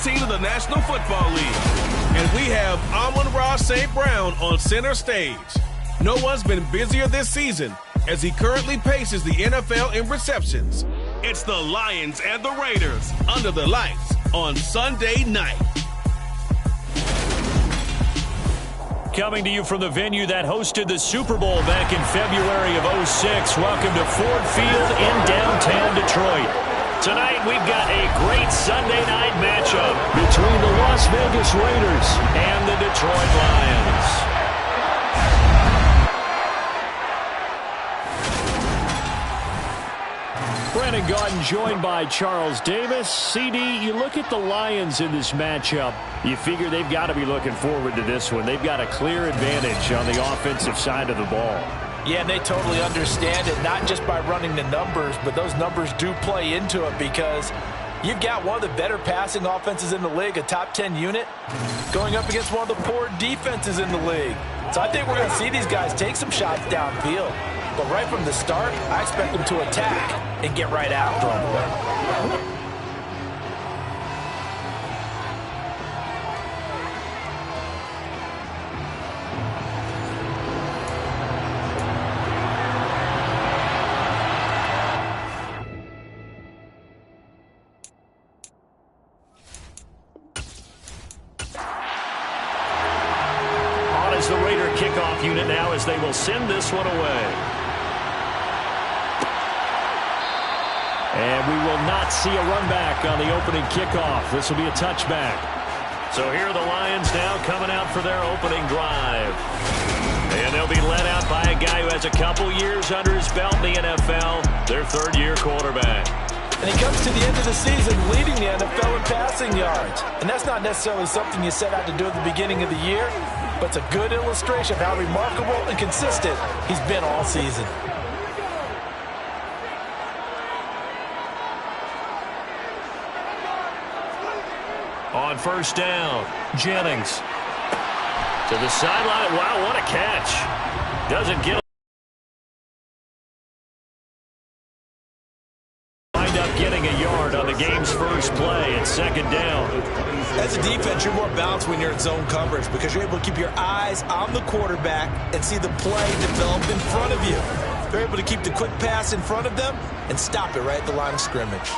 3Sea16 of the National Football League. And we have Amon-Ra St. Brown on center stage. No one's been busier this season as he currently paces the NFL in receptions. It's the Lions and the Raiders under the lights on Sunday night. Coming to you from the venue that hosted the Super Bowl back in February of '06. Welcome to Ford Field in downtown Detroit. Tonight we've got a great Sunday night matchup between the Las Vegas Raiders and the Detroit Lions. Brandon Gaudin joined by Charles Davis. CD, you look at the Lions in this matchup, you figure they've got to be looking forward to this one. They've got a clear advantage on the offensive side of the ball. Yeah, and they totally understand it, not just by running the numbers, but those numbers do play into it because you've got one of the better passing offenses in the league, a top 10 unit, going up against one of the poor defenses in the league. So I think we're going to see these guys take some shots downfield. But right from the start, I expect them to attack and get right after them. On is the Raider kickoff unit now as they will send this one away. And we will not see a run back on the opening kickoff. This will be a touchback. So here are the Lions now coming out for their opening drive. And they'll be led out by a guy who has a couple years under his belt in the NFL, their third-year quarterback. And he comes to the end of the season leading the NFL in passing yards. And that's not necessarily something you set out to do at the beginning of the year, but it's a good illustration of how remarkable and consistent he's been all season. On first down, Jennings to the sideline. Wow, what a catch. Doesn't get wind up getting a yard on the game's first play at second down. As a defense, you're more balanced when you're in zone coverage because you're able to keep your eyes on the quarterback and see the play develop in front of you. They're able to keep the quick pass in front of them and stop it right at the line of scrimmage.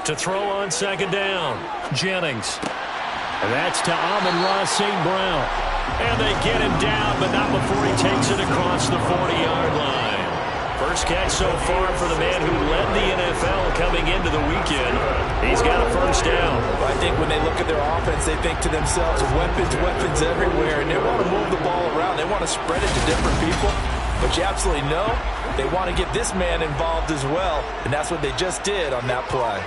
To throw on second down, Jennings. And that's to Amon-Ra St. Brown. And they get him down, but not before he takes it across the 40-yard line. First catch so far for the man who led the NFL coming into the weekend. He's got a first down. I think when they look at their offense, they think to themselves, weapons everywhere, and they want to move the ball around. They want to spread it to different people. But you absolutely know they want to get this man involved as well, and that's what they just did on that play.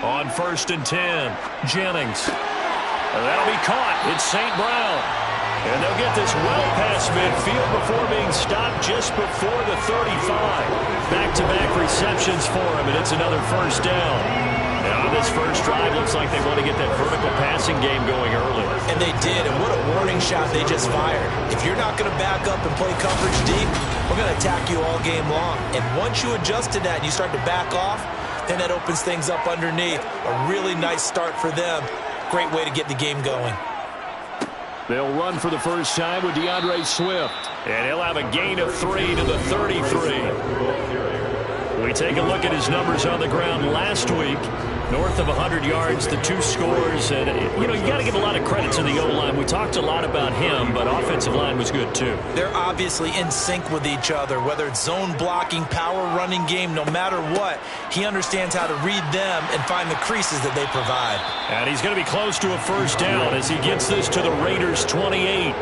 On first and 10, Jennings. And that'll be caught. It's St. Brown. And they'll get this well past midfield before being stopped just before the 35. Back-to-back receptions for him, and it's another first down. Now on this first drive, looks like they want to get that vertical passing game going early. And they did, and what a warning shot they just fired. If you're not going to back up and play coverage deep, we're going to attack you all game long. And once you adjust to that and you start to back off, then that opens things up underneath. A really nice start for them. Great way to get the game going. They'll run for the first time with DeAndre Swift. And he'll have a gain of 3 to the 33. We take a look at his numbers on the ground last week. North of 100 yards, the 2 scores. And, you know, you got to give a lot of credit to the O-line. We talked a lot about him, but offensive line was good too. They're obviously in sync with each other, whether it's zone blocking, power running game, no matter what. He understands how to read them and find the creases that they provide. And he's going to be close to a first down as he gets this to the Raiders' 28.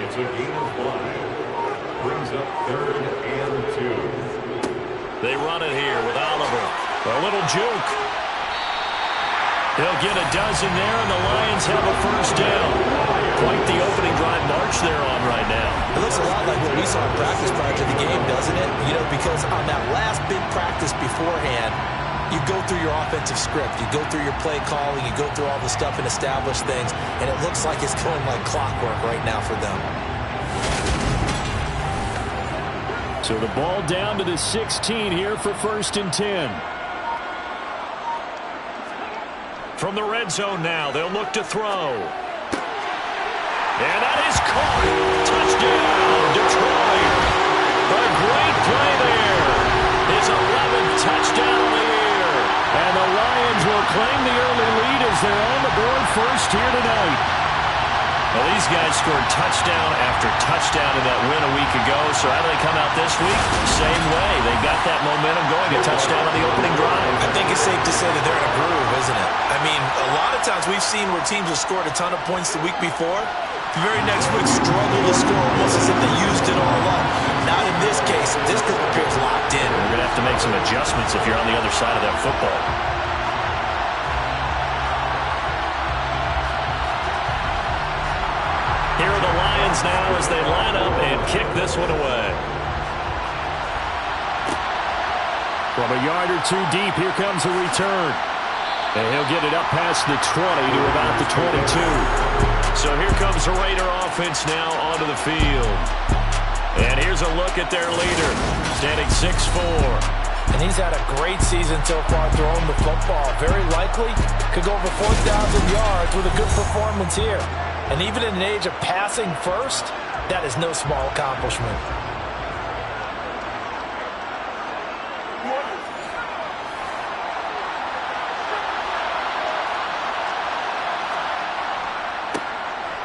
It's a gain of 5. Brings up 3rd and 2. They run it here with Oliver. A little juke. He'll get a dozen there, and the Lions have a first down. Quite the opening drive march they're on right now. It looks a lot like what we saw in practice prior to the game, doesn't it? You know, because on that last big practice beforehand, you go through your offensive script. You go through your play calling. You go through all the stuff and establish things. And it looks like it's going like clockwork right now for them. So the ball down to the 16 here for 1st and 10. From the red zone now, they'll look to throw. And that is caught. Touchdown, Detroit. A great play there. His 11th touchdown of the year. And the Lions will claim the early lead as they're on the board first here tonight. Well, these guys scored touchdown after touchdown in that win a week ago. So how do they come out this week? Same way. They got that momentum going. A touchdown on the opening drive. I think it's safe to say that they're in a groove, isn't it? I mean, a lot of times we've seen where teams have scored a ton of points the week before. The very next week struggle to score almost as if they used it all up. Not in this case. This group appears locked in. We're going to have to make some adjustments if you're on the other side of that football. Here are the Lions now as they line up and kick this one away. From a yard or two deep, here comes a return. And he'll get it up past the 20 to about the 22. So here comes the Raider offense now onto the field. And here's a look at their leader, standing 6'4". And he's had a great season so far throwing the football. Very likely could go over 4,000 yards with a good performance here. And even in an age of passing first, that is no small accomplishment.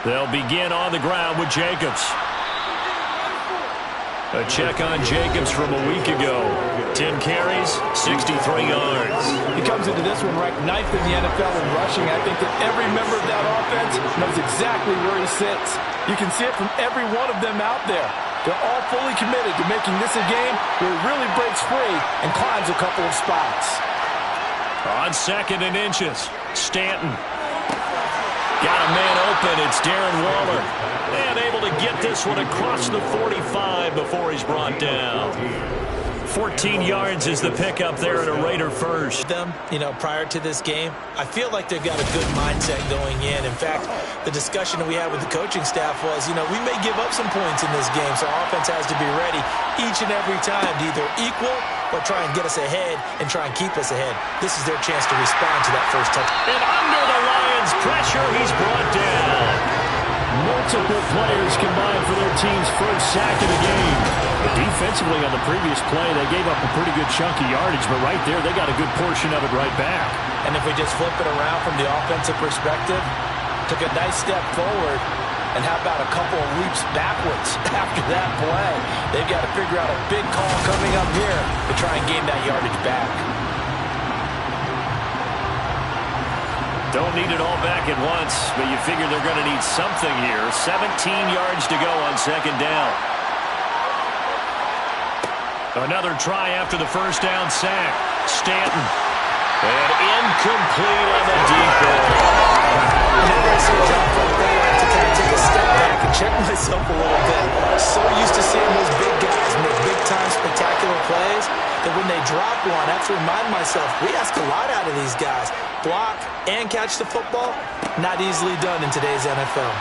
They'll begin on the ground with Jacobs. A check on Jacobs from a week ago. 10 carries, 63 yards. He comes into this one ranked 9th in the NFL in rushing. I think that every member of that offense knows exactly where he sits. You can see it from every one of them out there. They're all fully committed to making this a game where he really breaks free and climbs a couple of spots. On 2nd and inches, Stanton. Got a man open. It's Darren Waller. And able to get this one across the 45 before he's brought down. 14 yards is the pickup there at a Raider first. Prior to this game, I feel like they've got a good mindset going in. In fact, the discussion that we had with the coaching staff was, we may give up some points in this game, so our offense has to be ready each and every time to either equal or try and get us ahead and try and keep us ahead. This is their chance to respond to that first touch. And under the Lions' pressure, he's brought down. Multiple players combined for their team's first sack of the game. But defensively on the previous play, they gave up a pretty good chunk of yardage, but right there, they got a good portion of it right back. And if we just flip it around from the offensive perspective, took a nice step forward, and how about a couple of leaps backwards after that play? They've got to figure out a big call coming up here to try and gain that yardage back. Don't need it all back at once, but you figure they're going to need something here. 17 yards to go on 2nd down. Another try after the first down sack. Stanton. And incomplete on the deep ball. Whenever I see a drop like that, I have to kind of take a step back and check myself a little bit. So used to seeing those big guys make big-time spectacular plays that when they drop one, I have to remind myself, we ask a lot out of these guys. Block and catch the football, not easily done in today's NFL.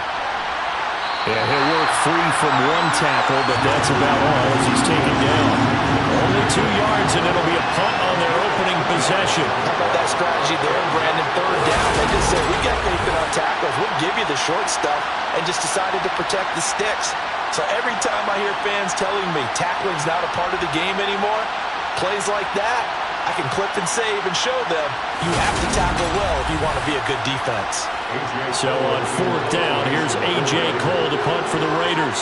Yeah, he'll work free from one tackle, but that's about all as he's taken down. Only 2 yards, and it'll be a punt on their opening possession. How about that strategy there, Brandon? 3rd down. They just said, we got faith in our tackles. We'll give you the short stuff, and just decided to protect the sticks. So every time I hear fans telling me tackling's not a part of the game anymore, plays like that, I can clip and save and show them you have to tackle well if you want to be a good defense. So on 4th down, here's A.J. Cole to punt for the Raiders.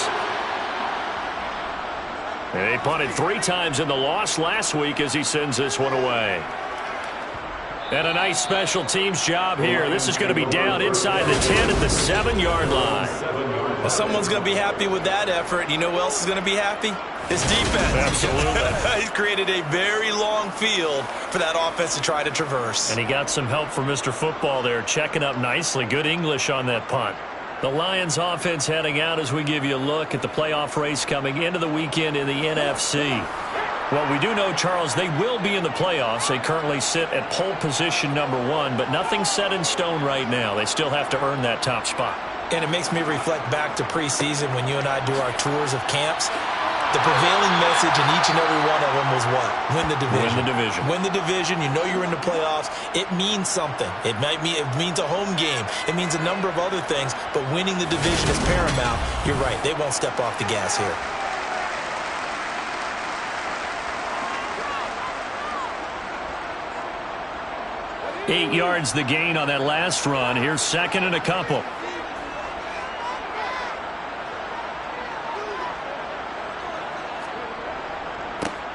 They punted 3 times in the loss last week as he sends this one away. And a nice special teams job here. This is going to be down inside the 10 at the 7-yard line. Well, someone's going to be happy with that effort. You know who else is going to be happy? His defense. Absolutely. He's created a very long field for that offense to try to traverse. And he got some help from Mr. Football there, checking up nicely. Good English on that punt. The Lions offense heading out as we give you a look at the playoff race coming into the weekend in the NFC. Well, we do know, Charles, they will be in the playoffs. They currently sit at pole position number 1, but nothing's set in stone right now. They still have to earn that top spot. And it makes me reflect back to preseason when you and I do our tours of camps. The prevailing message in each and every one of them was what? Win the division. Win the division. Win the division. You know you're in the playoffs. It means something. It means a home game. It means a number of other things, but winning the division is paramount. You're right. They won't step off the gas here. Eight yards the gain on that last run. Here's second and a couple.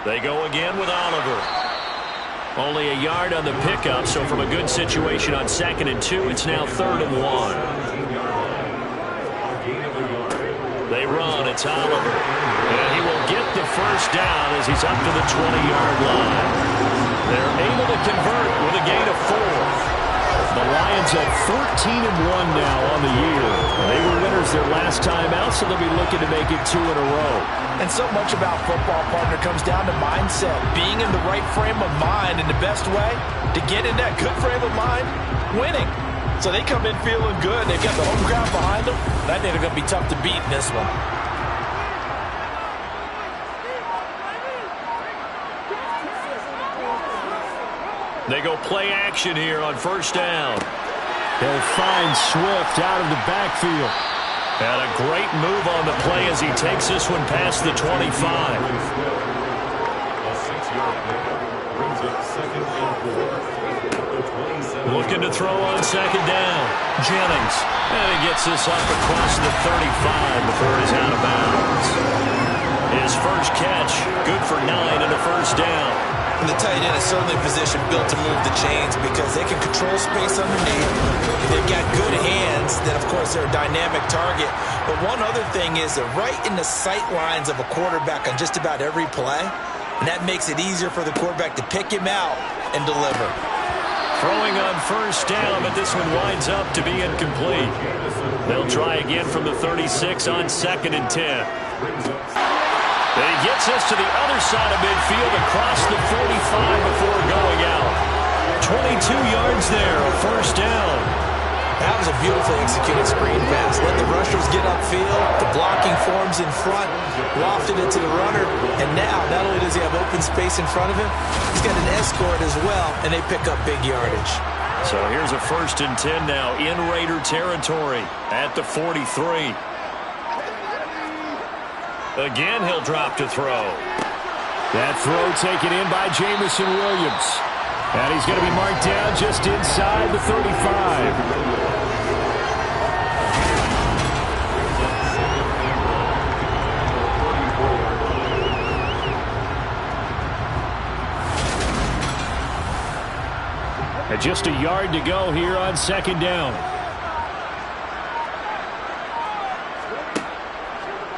They go again with Oliver. Only a yard on the pickup, so from a good situation on 2nd and 2, it's now 3rd and 1. They run, it's Oliver. And he will get the first down as he's up to the 20-yard line. They're able to convert with a gain of 4. The Lions have 14 and 1 now on the year. They were winners their last time out, so they'll be looking to make it 2 in a row. And so much about football, partner, comes down to mindset. Being in the right frame of mind, and the best way to get in that good frame of mind, winning. So they come in feeling good. They've got the home crowd behind them. I think they're going to be tough to beat in this one. They go play action here on 1st down. They'll find Swift out of the backfield. And a great move on the play as he takes this one past the 25. A 6-yard pickup brings up 2nd and 4. Looking to throw on 2nd down. Jennings. And he gets this up across the 35 before he's out of bounds. His first catch, good for 9 and a 1st down. And the tight end is certainly a position built to move the chains because they can control space underneath. They've got good hands. Then, of course, they're a dynamic target. But one other thing is they're right in the sight lines of a quarterback on just about every play. And that makes it easier for the quarterback to pick him out and deliver. Throwing on 1st down, but this one winds up to be incomplete. They'll try again from the 36 on 2nd and 10. And he gets us to the other side of midfield across the 45 before going out. 22 yards there, a 1st down. That was a beautifully executed screen pass. Let the rushers get upfield. The blocking forms in front. Lofted it to the runner. And now, not only does he have open space in front of him, he's got an escort as well, and they pick up big yardage. So here's a 1st and 10 now in Raider territory at the 43. Again, he'll drop to throw. That throw taken in by Jamison Williams. And he's going to be marked down just inside the 35. And just a yard to go here on 2nd down.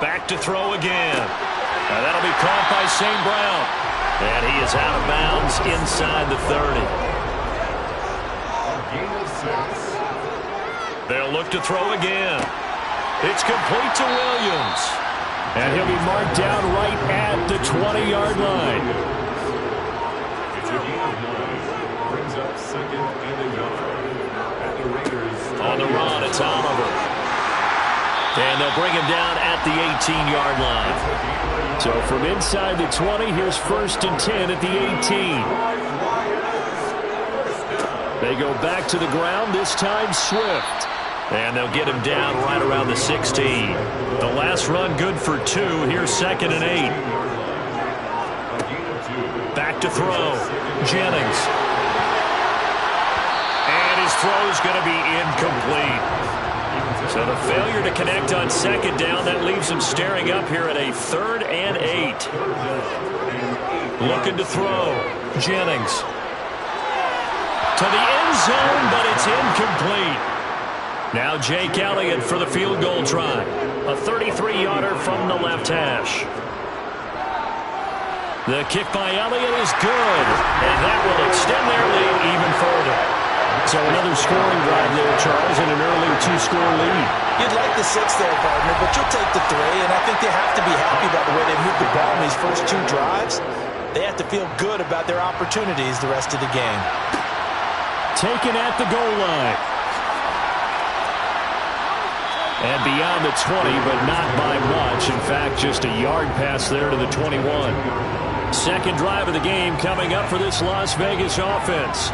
Back to throw again. Now that'll be caught by St. Brown. And he is out of bounds inside the 30. They'll look to throw again. It's complete to Williams. And he'll be marked down right at the 20-yard line. It's a gain of 9. Brings up 2nd and a yard. At the Raiders. On the run, it's Oliver. And they'll bring him down at the 18-yard line. So from inside the 20, here's 1st and 10 at the 18. They go back to the ground, this time Swift. And they'll get him down right around the 16. The last run good for 2. Here's 2nd and 8. Back to throw. Jennings. And his throw's going to be incomplete. So the failure to connect on 2nd down, that leaves him staring up here at a 3rd and 8. Looking to throw. Jennings. To the end zone, but it's incomplete. Now Jake Elliott for the field goal try. A 33-yarder from the left hash. The kick by Elliott is good, and that will extend their lead even further. So another scoring drive there, Charles, and an early 2-score lead. You'd like the 6 there, partner, but you'll take the 3, and I think they have to be happy about the way they moved the ball in these first 2 drives. They have to feel good about their opportunities the rest of the game. Taken at the goal line. And beyond the 20, but not by much. In fact, just a yard pass there to the 21. Second drive of the game coming up for this Las Vegas offense.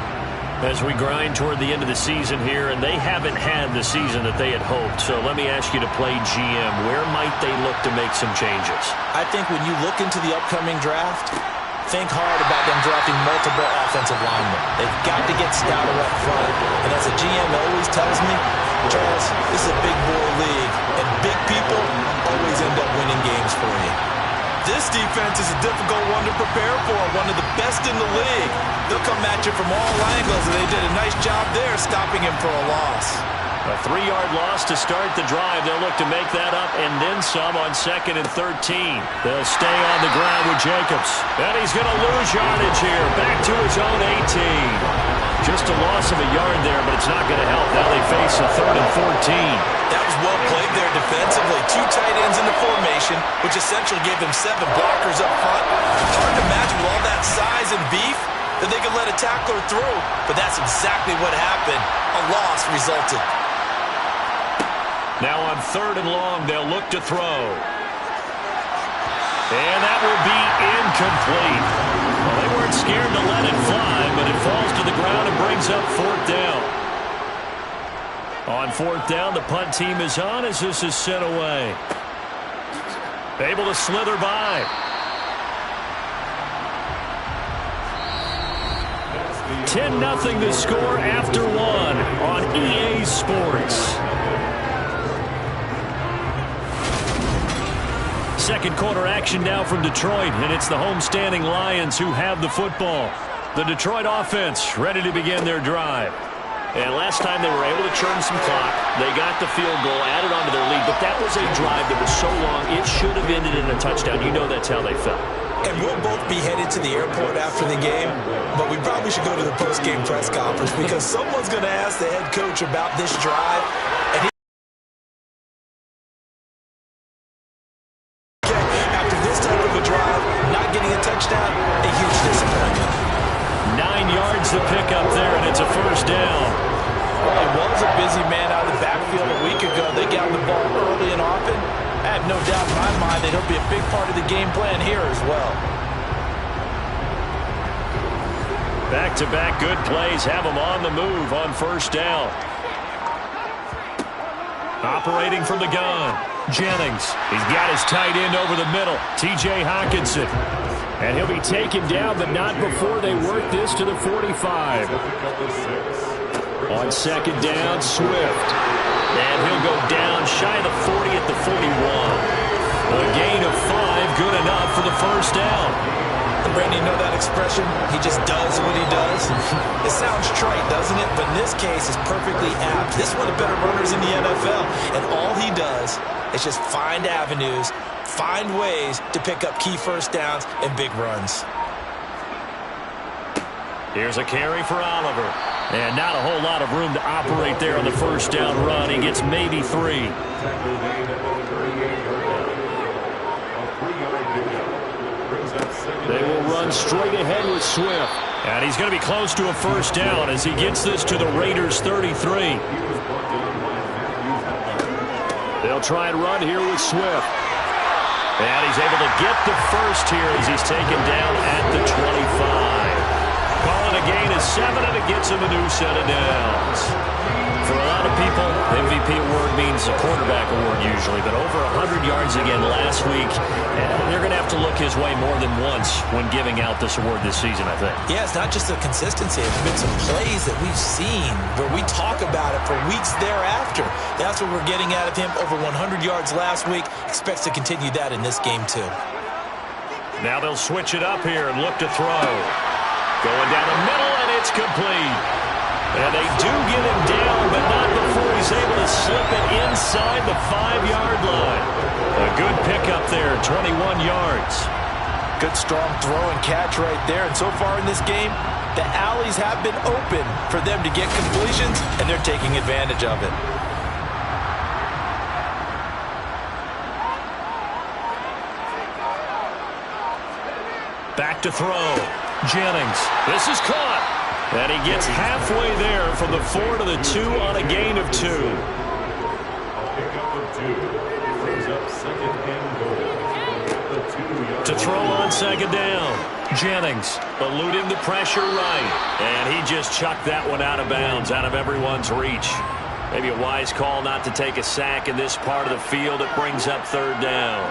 As we grind toward the end of the season here, and they haven't had the season that they had hoped. So let me ask you to play GM. Where might they look to make some changes? I think when you look into the upcoming draft, think hard about them drafting multiple offensive linemen. They've got to get stouter up front. And as a GM always tells me, Charles, this is a big boy league, and big people always end up winning games for you. This defense is a difficult one to prepare for, one of the best in the league. They'll come at you from all angles, and they did a nice job there stopping him for a loss. A 3-yard loss to start the drive. They'll look to make that up and then some on 2nd and 13. They'll stay on the ground with Jacobs. And he's going to lose yardage here. Back to his own 18. Just a loss of a yard there, but it's not going to help. Now they face a 3rd and 14. That was well played there defensively. 2 tight ends in the formation, which essentially gave them 7 blockers up front. Hard to imagine with all that size and beef that they could let a tackler through, but that's exactly what happened. A loss resulted. Now on 3rd and long, they'll look to throw. And that will be incomplete. Well, they weren't scared to let it fly, but it falls to the ground and brings up 4th down. On 4th down, the punt team is on as this is sent away. Able to slither by. 10-0 the score after 1 on EA Sports. Second quarter action now from Detroit, and it's the homestanding Lions who have the football. The Detroit offense ready to begin their drive. And last time they were able to churn some clock. They got the field goal, added on to their lead, but that was a drive that was so long it should have ended in a touchdown. You know that's how they felt. And we'll both be headed to the airport after the game, but we probably should go to the post-game press conference because someone's going to ask the head coach about this drive. And after this type of a drive, not getting a touchdown, a huge disappointment. 9 yards to pick up there, and it's a 1st down. Well, he was a busy man out of the backfield a week ago. They got the ball early and often. I have no doubt in my mind that he'll be a big part of the game plan here as well. Back-to-back good plays have him on the move on 1st down. Operating from the gun, Jennings. He's got his tight end over the middle, T.J. Hockenson. And he'll be taken down, but not before they work this to the 45. On 2nd down, Swift. And he'll go down shy of the 40 at the 41. A gain of 5, good enough for the 1st down. And Brandon, you know that expression? He just does what he does. It sounds trite, doesn't it? But in this case, it's perfectly apt. This is one of the better runners in the NFL. And all he does is just find avenues, find ways to pick up key 1st downs and big runs. Here's a carry for Oliver. And not a whole lot of room to operate there on the 1st down run. He gets maybe 3. They will run straight ahead with Swift. And he's going to be close to a 1st down as he gets this to the Raiders' 33. They'll try and run here with Swift. And he's able to get the 1st here as he's taken down at the 25. Calling a gain of 7, and it gets him a new set of downs. For a lot of people, the MVP award means a quarterback award usually, but over 100 yards again last week, they're going to have to look his way more than once when giving out this award this season, I think. Yeah, it's not just the consistency. It's been some plays that we've seen where we talk about it for weeks thereafter. That's what we're getting out of him. Over 100 yards last week. Expects to continue that in this game, too. Now they'll switch it up here and look to throw. Going down the middle, and it's complete. And they do get him down, but not before he's able to slip it inside the 5-yard line. A good pickup there, 21 yards. Good strong throw and catch right there. And so far in this game, the alleys have been open for them to get completions, and they're taking advantage of it. Back to throw. Jennings. This is caught. And he gets halfway there from the 4 to the 2 on a gain of 2. second down. Jennings eluding the pressure right. And he just chucked that one out of bounds, out of everyone's reach. Maybe a wise call not to take a sack in this part of the field. It brings up third down.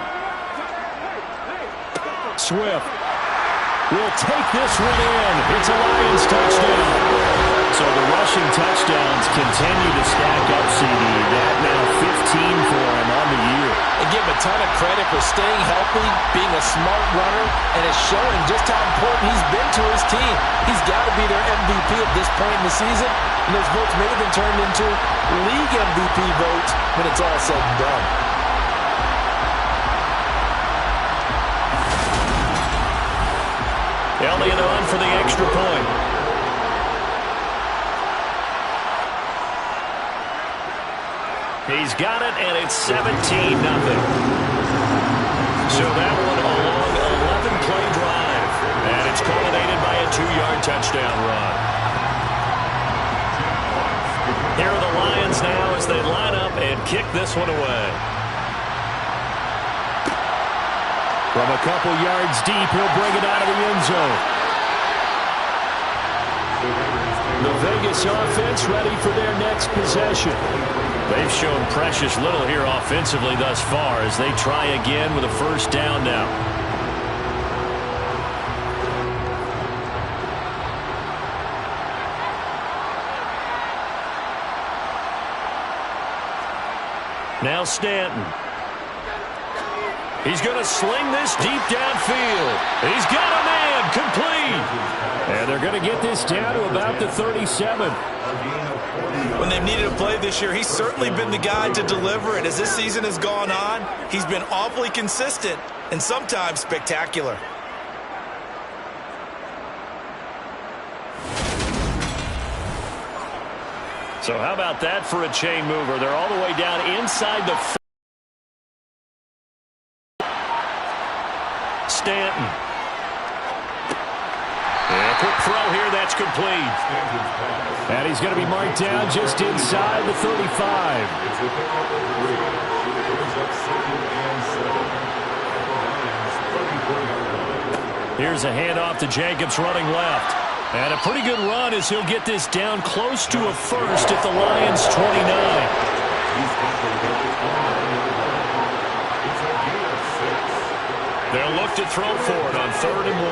Swift will take this one in. It's a Lions touchdown. So the rushing touchdowns continue to stack up, CD. That now 15 for him on the year. And give him a ton of credit for staying healthy, being a smart runner, and it's showing just how important he's been to his team. He's got to be their MVP at this point in the season, and those votes may have been turned into league MVP votes when it's all said and done. Elliott on for the extra point. He's got it, and it's 17-0. So that one a long 11-play drive, and it's culminated by a 2-yard touchdown run. Here are the Lions now as they line up and kick this one away. From a couple yards deep, he'll bring it out of the end zone. The Vegas offense ready for their next possession. They've shown precious little here offensively thus far as they try again with a first down now. Now Stanton. He's going to sling this deep downfield. He's got a man complete. And they're going to get this down to about the 37. When they've needed a play this year, he's certainly been the guy to deliver it. As this season has gone on, he's been awfully consistent and sometimes spectacular. So how about that for a chain mover? They're all the way down inside the Stanton. And a quick throw here, that's complete. And he's going to be marked down just inside the 35. Here's a handoff to Jacobs running left. And a pretty good run as he'll get this down close to a first at the Lions' 29. They'll look to throw for it on 3rd and 1.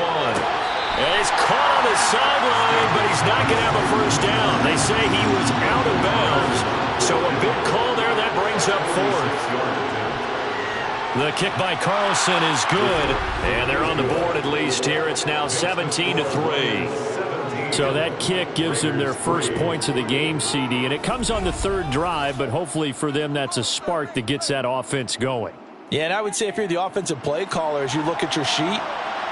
And it's caught on the sideline, but he's not going to have a first down. They say he was out of bounds. So a big call there. That brings up 4th. The kick by Carlson is good. And they're on the board at least here. It's now 17-3. So that kick gives them their first points of the game, CD. And it comes on the 3rd drive, but hopefully for them that's a spark that gets that offense going. Yeah, and I would say if you're the offensive play caller, as you look at your sheet,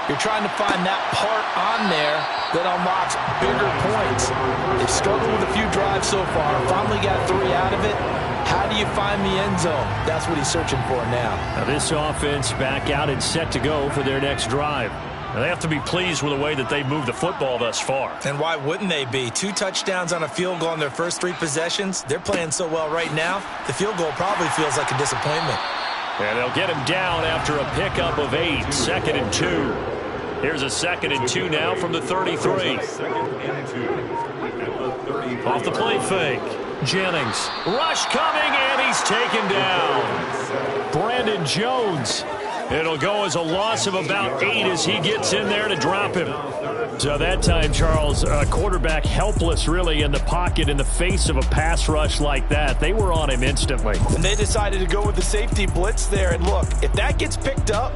you're trying to find that part on there that unlocks bigger points. They've struggled with a few drives so far. Finally got 3 out of it. How do you find the end zone? That's what he's searching for now. Now this offense back out and set to go for their next drive. Now they have to be pleased with the way that they've moved the football thus far. And why wouldn't they be? 2 touchdowns on a field goal in their first 3 possessions. They're playing so well right now, the field goal probably feels like a disappointment. And they'll get him down after a pickup of 8. 2nd and 2. Here's a 2nd and 2 now from the 33. Off the play fake. Jennings. Rush coming, and he's taken down. Brandon Jones. It'll go as a loss of about 8 as he gets in there to drop him. So that time, Charles, quarterback helpless really in the pocket in the face of a pass rush like that. They were on him instantly. And they decided to go with the safety blitz there. And look, if that gets picked up,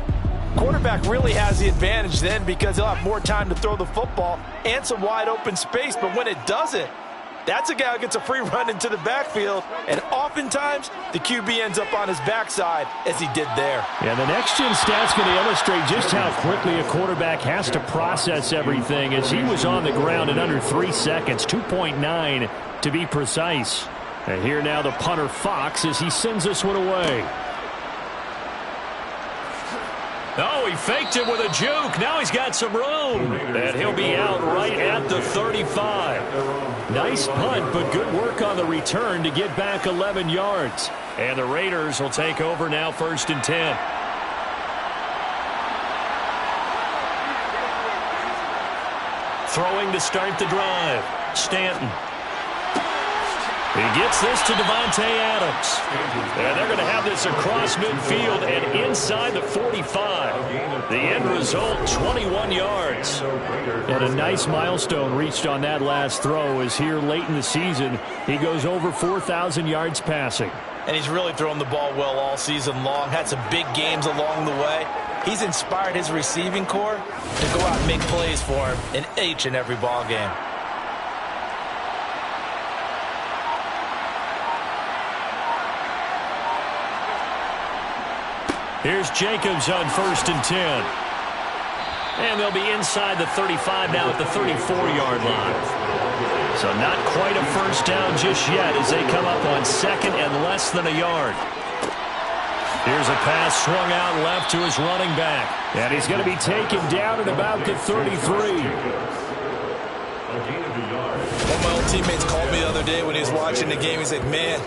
quarterback really has the advantage then because he'll have more time to throw the football and some wide open space. But when it doesn't, that's a guy who gets a free run into the backfield, and oftentimes the QB ends up on his backside as he did there. Yeah, the next-gen stat's going to illustrate just how quickly a quarterback has to process everything as he was on the ground in under 3 seconds, 2.9 to be precise. And here now the punter Fox as he sends this one away. Oh, he faked it with a juke. Now he's got some room. And he'll be out right at the 35. Nice punt, but good work on the return to get back 11 yards. And the Raiders will take over now 1st and 10. Throwing to start the drive, Stanton. He gets this to Devontae Adams. And they're going to have this across midfield and inside the 45. The end result, 21 yards. And a nice milestone reached on that last throw as here late in the season, he goes over 4,000 yards passing. And he's really thrown the ball well all season long. Had some big games along the way. He's inspired his receiving corps to go out and make plays for him in each and every ball game. Here's Jacobs on 1st and 10. And they'll be inside the 35 now at the 34-yard line. So not quite a first down just yet as they come up on 2nd and less than a yard. Here's a pass swung out left to his running back. And he's going to be taken down at about the 33. One of my old teammates called me the other day when he was watching the game. He's like, man,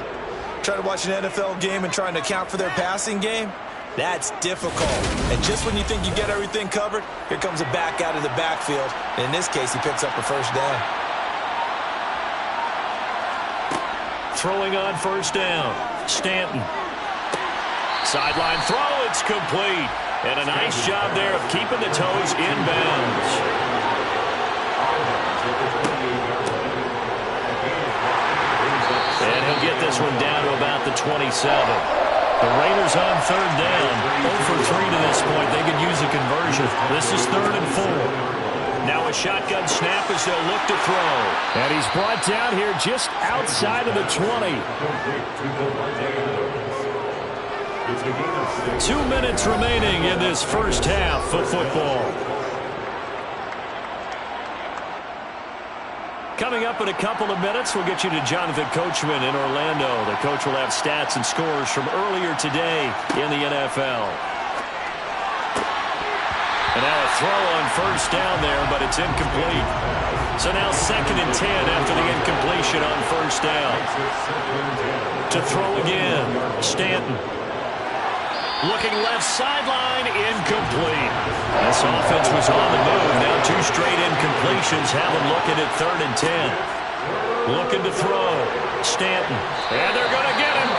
trying to watch an NFL game and trying to account for their passing game? That's difficult. And just when you think you get everything covered, here comes a back out of the backfield. And in this case, he picks up a first down. Throwing on 1st down, Stanton. Sideline throw, it's complete. And a nice job there of keeping the toes in bounds. And he'll get this one down to about the 27. The Raiders on 3rd down. 0 for 3 to this point. They could use a conversion. This is 3rd and 4. Now a shotgun snap as they'll look to throw. And he's brought down here just outside of the 20. 2 minutes remaining in this first half of football. Coming up in a couple of minutes, we'll get you to Jonathan Coachman in Orlando. The coach will have stats and scores from earlier today in the NFL. And now a throw on 1st down there, but it's incomplete. So now 2nd and 10 after the incompletion on 1st down. To throw again, Stanton. Looking left sideline, incomplete. This offense was on the move. Now 2 straight incompletions have them looking at 3rd and 10. Looking to throw. Stanton. And they're going to get him.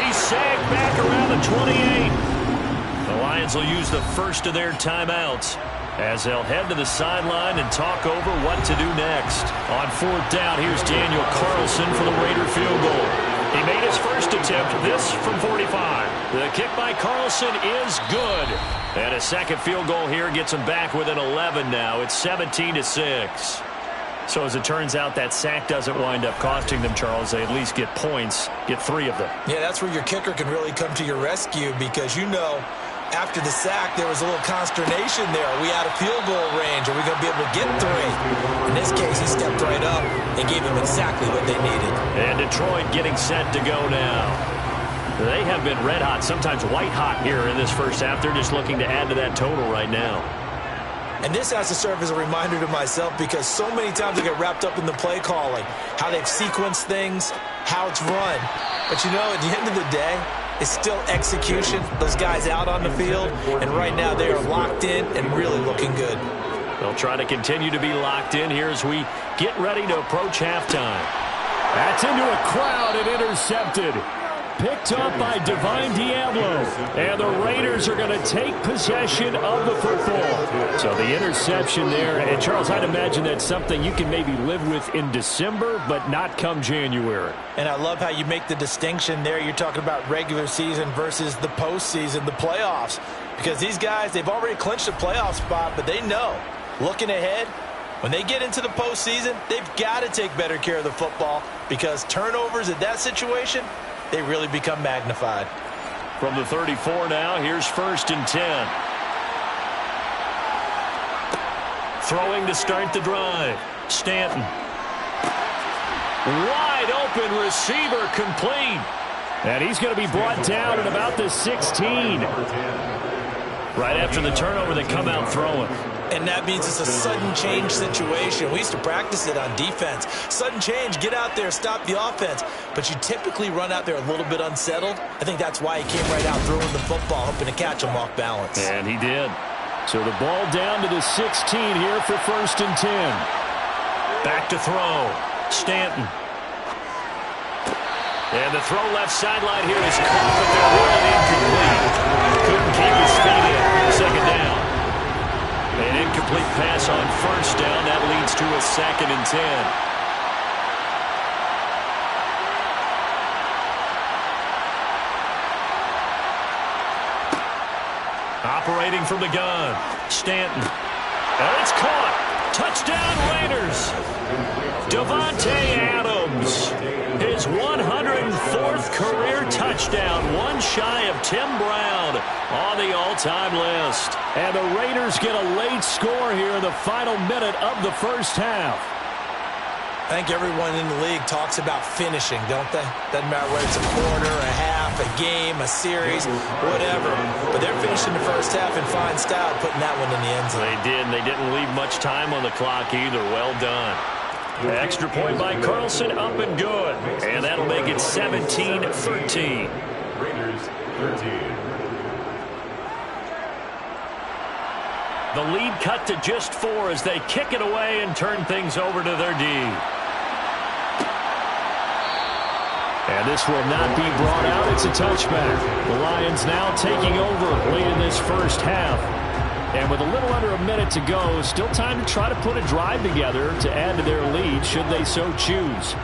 He sagged back around the 28. The Lions will use the first of their timeouts as they'll head to the sideline and talk over what to do next. On 4th down, here's Daniel Carlson for the Raider field goal. He made his first attempt, this from 45. The kick by Carlson is good. And a second field goal here gets him back within 11 now. It's 17-6. So as it turns out, that sack doesn't wind up costing them, Charles. They at least get points, get 3 of them. Yeah, that's where your kicker can really come to your rescue because you know after the sack there was a little consternation there. Are we out of field goal range? Are we going to be able to get 3? In this case, he stepped right up and gave them exactly what they needed. And Detroit getting set to go now. They have been red hot, sometimes white hot here in this first half. They're just looking to add to that total right now. And this has to serve as a reminder to myself because so many times I get wrapped up in the play calling, how they've sequenced things, how it's run. But you know, at the end of the day, it's still execution. Those guys out on the field, and right now they are locked in and really looking good. They'll try to continue to be locked in here as we get ready to approach halftime. That's into a crowd and intercepted. Picked up by Divine Diablo. And the Raiders are going to take possession of the football. So the interception there. And Charles, I'd imagine that's something you can maybe live with in December, but not come January. And I love how you make the distinction there. You're talking about regular season versus the postseason, the playoffs. Because these guys, they've already clinched a playoff spot, but they know, looking ahead, when they get into the postseason, they've got to take better care of the football because turnovers in that situation, they really become magnified. From the 34 now, here's 1st and 10. Throwing to start the drive. Stanton. Wide open receiver complete. And he's going to be brought down at about the 16. Right after the turnover, they come out throwing. And that means it's a sudden change situation. We used to practice it on defense. Sudden change, get out there, stop the offense. But you typically run out there a little bit unsettled. I think that's why he came right out throwing the football, hoping to catch him off balance. And he did. So the ball down to the 16 here for 1st and 10. Back to throw. Stanton. And the throw left sideline here is caught, but they're running incomplete. Couldn't keep his feet in. Second down. An incomplete pass on first down. That leads to a 2nd and 10. Operating from the gun, Stanton. And it's caught. Touchdown Raiders. Davante Adams. His 104th career touchdown. One shy of Tim Brown on the all-time list. And the Raiders get a late score here in the final minute of the first half. I think everyone in the league talks about finishing, don't they? Doesn't matter whether it's a quarter, a half, a game, a series, whatever. But they're finishing the first half in fine style, putting that one in the end zone. They did, and they didn't leave much time on the clock either. Well done. Extra point by Carlson, up and good. And that'll make it 17-13. Raiders 13. The lead cut to just 4 as they kick it away and turn things over to their D. And this will not be brought out. It's a touchback. The Lions now taking over late in this first half. And with a little under a minute to go, still time to try to put a drive together to add to their lead should they so choose.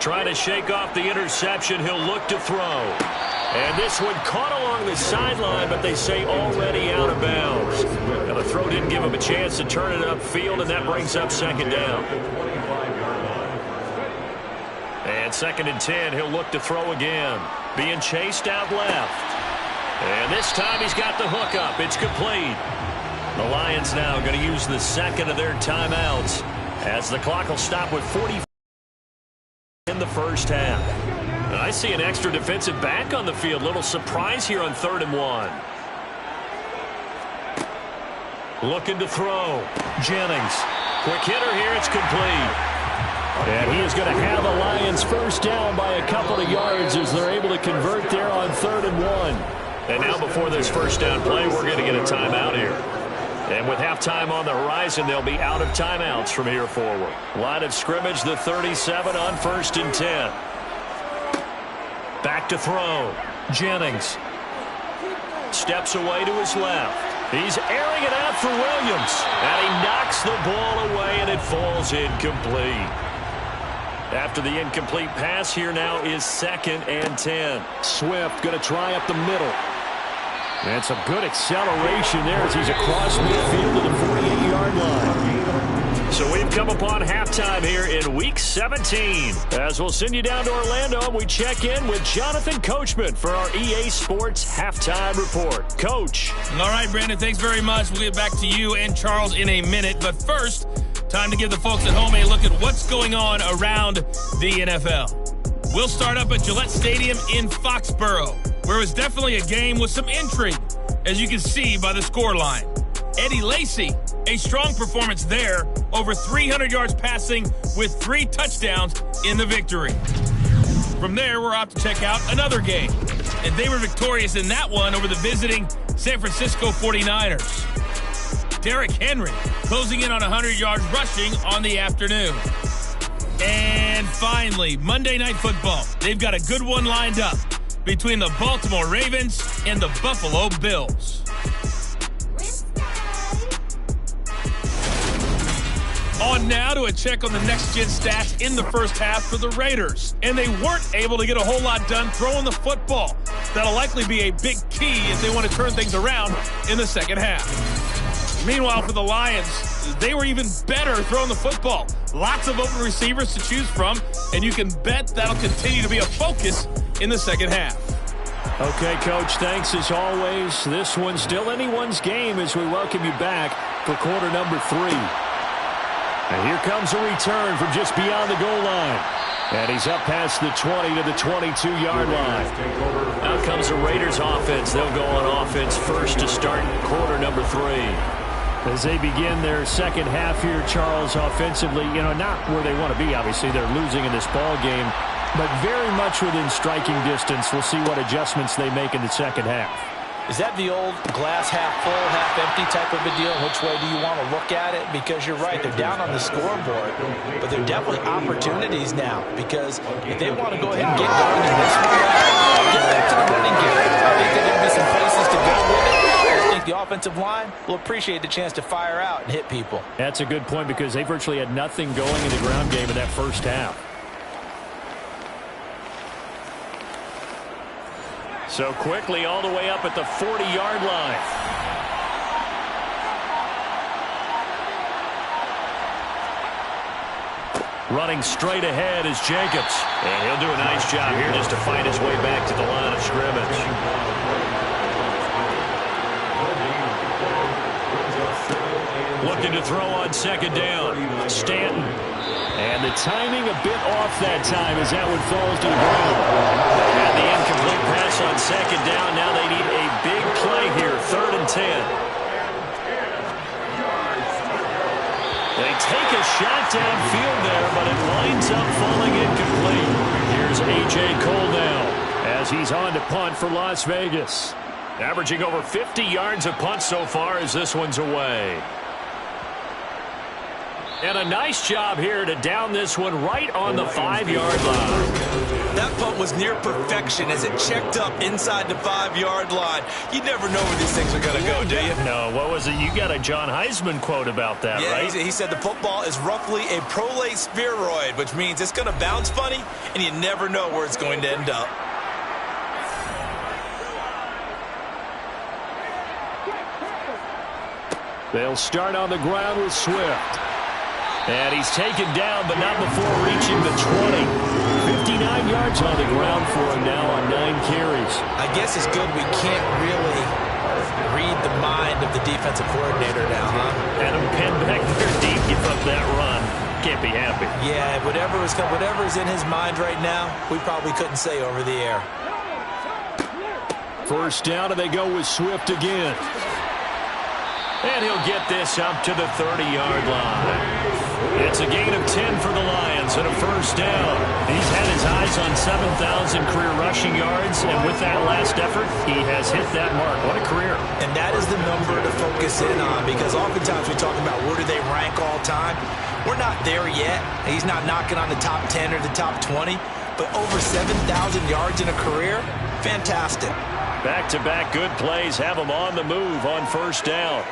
Trying to shake off the interception. He'll look to throw. And this one caught along the sideline, but they say already out of bounds. Now the throw didn't give him a chance to turn it upfield, and that brings up 2nd down. And 2nd and 10, he'll look to throw again. Being chased out left. And this time he's got the hook up. It's complete. The Lions now going to use the 2nd of their timeouts as the clock will stop with 40 in the first half. And I see an extra defensive back on the field. Little surprise here on 3rd and 1. Looking to throw. Jennings. Quick hitter here. It's complete. And he is going to have the Lions first down by a couple of yards as they're able to convert there on 3rd and 1. And now before this first down play, we're going to get a timeout here. And with halftime on the horizon, they'll be out of timeouts from here forward. Line of scrimmage, the 37 on 1st and 10. Back to throw. Jennings. Steps away to his left. He's airing it out for Williams. And he knocks the ball away, and it falls incomplete. After the incomplete pass, here now is 2nd and 10. Swift going to try up the middle. And some good acceleration there as he's across midfield to the 48-yard line. So we've come upon halftime here in Week 17. As we'll send you down to Orlando, and we check in with Jonathan Coachman for our EA Sports Halftime Report. Coach. All right, Brandon, thanks very much. We'll get back to you and Charles in a minute. But first, time to give the folks at home a look at what's going on around the NFL. We'll start up at Gillette Stadium in Foxborough, where it was definitely a game with some intrigue, as you can see by the scoreline. Eddie Lacy, a strong performance there, over 300 yards passing with 3 touchdowns in the victory. From there, we're off to check out another game, and they were victorious in that one over the visiting San Francisco 49ers. Derrick Henry closing in on 100 yards rushing on the afternoon. And finally, Monday Night Football. They've got a good one lined up between the Baltimore Ravens and the Buffalo Bills. On now to a check on the next-gen stats in the first half for the Raiders. And they weren't able to get a whole lot done throwing the football. That'll likely be a big key if they want to turn things around in the second half. Meanwhile, for the Lions, they were even better throwing the football. Lots of open receivers to choose from, and you can bet that'll continue to be a focus in the second half. Okay, Coach, thanks as always. This one's still anyone's game as we welcome you back for quarter number 3. And here comes a return from just beyond the goal line. And he's up past the 20 to the 22-yard line. Out comes the Raiders offense. They'll go on offense first to start quarter number 3. As they begin their second half here, Charles, offensively, not where they want to be. Obviously, they're losing in this ball game, but very much within striking distance. We'll see what adjustments they make in the second half. Is that the old glass half full, half empty type of a deal? Which way do you want to look at it? Because you're right, they're down on the scoreboard, but there are definitely opportunities now, because if they want to go ahead and get going in this one, get back to the running game. I think there are going to be some places to go with it. I think the offensive line will appreciate the chance to fire out and hit people. That's a good point, because they virtually had nothing going in the ground game in that first half. So quickly all the way up at the 40-yard line. Running straight ahead is Jacobs. And he'll do a nice job here just to find his way back to the line of scrimmage. Looking to throw on second down. Stanton. And the timing a bit off that time as that one falls to the ground. They had the incomplete pass on second down. Now they need a big play here, 3rd and 10. They take a shot downfield there, but it winds up falling incomplete. Here's A.J. Cole now as he's on to punt for Las Vegas. Averaging over 50 yards a punt so far as this one's away. And a nice job here to down this one right on the 5-yard line. That punt was near perfection as it checked up inside the 5-yard line. You never know where these things are going to go, do you? No, what was it? You got a John Heisman quote about that, yeah, right? He said the football is roughly a prolate spheroid, which means it's going to bounce funny, and you never know where it's going to end up. They'll start on the ground with Swift. And he's taken down, but not before reaching the 20. 59 yards on the ground for him now on 9 carries. I guess it's good we can't really read the mind of the defensive coordinator now, huh? Adam Penn back there deep, give up that run. Can't be happy. Yeah, whatever is in his mind right now, we probably couldn't say over the air. First down, and they go with Swift again. And he'll get this up to the 30-yard line. It's a gain of 10 for the Lions and a first down. He's had his eyes on 7,000 career rushing yards, and with that last effort, he has hit that mark. What a career. And that is the number to focus in on, because oftentimes we talk about where do they rank all time. We're not there yet. He's not knocking on the top 10 or the top 20, but over 7,000 yards in a career, fantastic. Back-to-back good plays have him on the move on first down.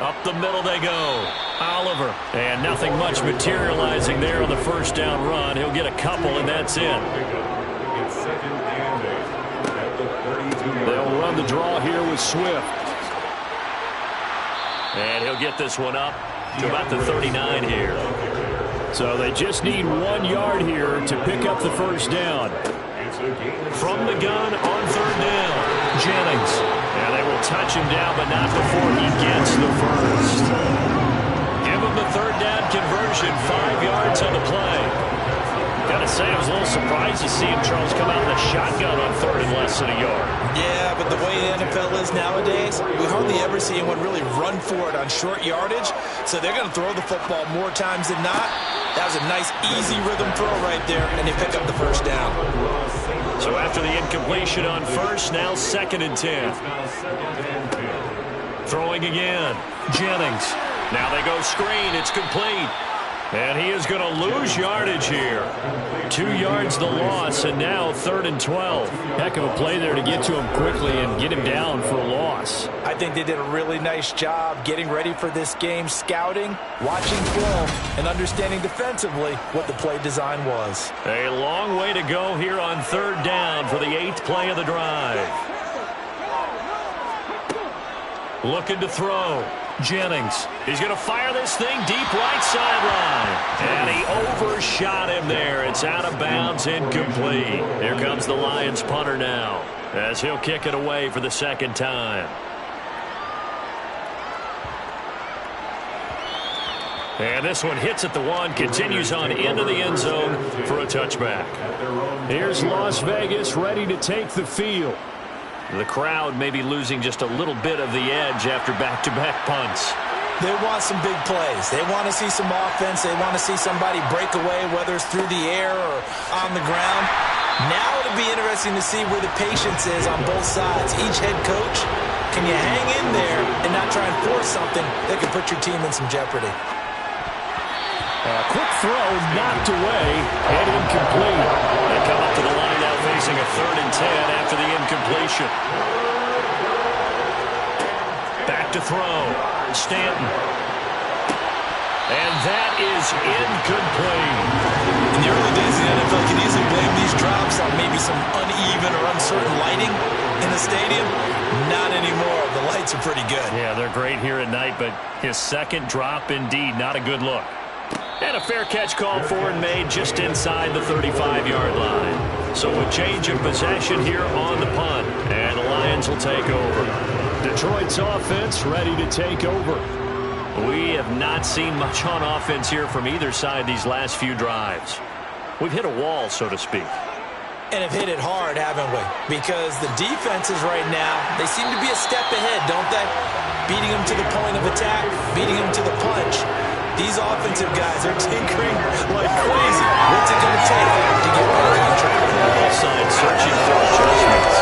Up the middle they go. Oliver. And nothing much materializing there on the first down run. He'll get a couple, and that's it. They'll run the draw here with Swift. And he'll get this one up to about the 39 here. So they just need 1 yard here to pick up the first down. From the gun on third down, Jennings. And they will touch him down, but not before he gets the first. Give him the third down conversion, 5 yards on the play. Gotta say, I was a little surprised to see him, Charles, come out in the shotgun on third and less than a yard. Yeah, but the way the NFL is nowadays, we hardly ever see anyone really run for it on short yardage. So they're going to throw the football more times than not. That was a nice, easy rhythm throw right there, and they pick up the first down. So after the incompletion on first, now 2nd and 10. Throwing again, Jennings. Now they go screen, it's complete. And he is going to lose yardage here. 2 yards the loss, and now 3rd and 12. Heck of a play there to get to him quickly and get him down for a loss. I think they did a really nice job getting ready for this game, scouting, watching film, and understanding defensively what the play design was. A long way to go here on 3rd down for the 8th play of the drive. Looking to throw. Jennings. He's going to fire this thing deep right sideline. And he overshot him there. It's out of bounds, incomplete. Here comes the Lions punter now, as he'll kick it away for the 2nd time. And this one hits at the 1, continues on into the end zone for a touchback. Here's Las Vegas ready to take the field. The crowd may be losing just a little bit of the edge after back-to-back punts. They want some big plays. They want to see some offense. They want to see somebody break away, whether it's through the air or on the ground. Now it'll be interesting to see where the patience is on both sides. Each head coach, can you hang in there and not try and force something that could put your team in some jeopardy? A quick throw knocked away and incomplete. They come up to the line now facing a 3rd and 10 after the incompletion. Back to throw. Stanton. And that is incomplete. In the early days of the NFL, you can easily blame these drops on maybe some uneven or uncertain lighting in the stadium. Not anymore. The lights are pretty good. Yeah, they're great here at night, but his second drop, indeed, not a good look. And a fair catch called for and made just inside the 35-yard line. So a change of possession here on the punt, and the Lions will take over. Detroit's offense ready to take over. We have not seen much on offense here from either side these last few drives. We've hit a wall, so to speak. And have hit it hard, haven't we? Because the defenses right now, they seem to be a step ahead, don't they? Beating them to the point of attack, beating them to the punch. These offensive guys are tinkering like crazy. What's it going to take to get back on track? Both sides searching for adjustments.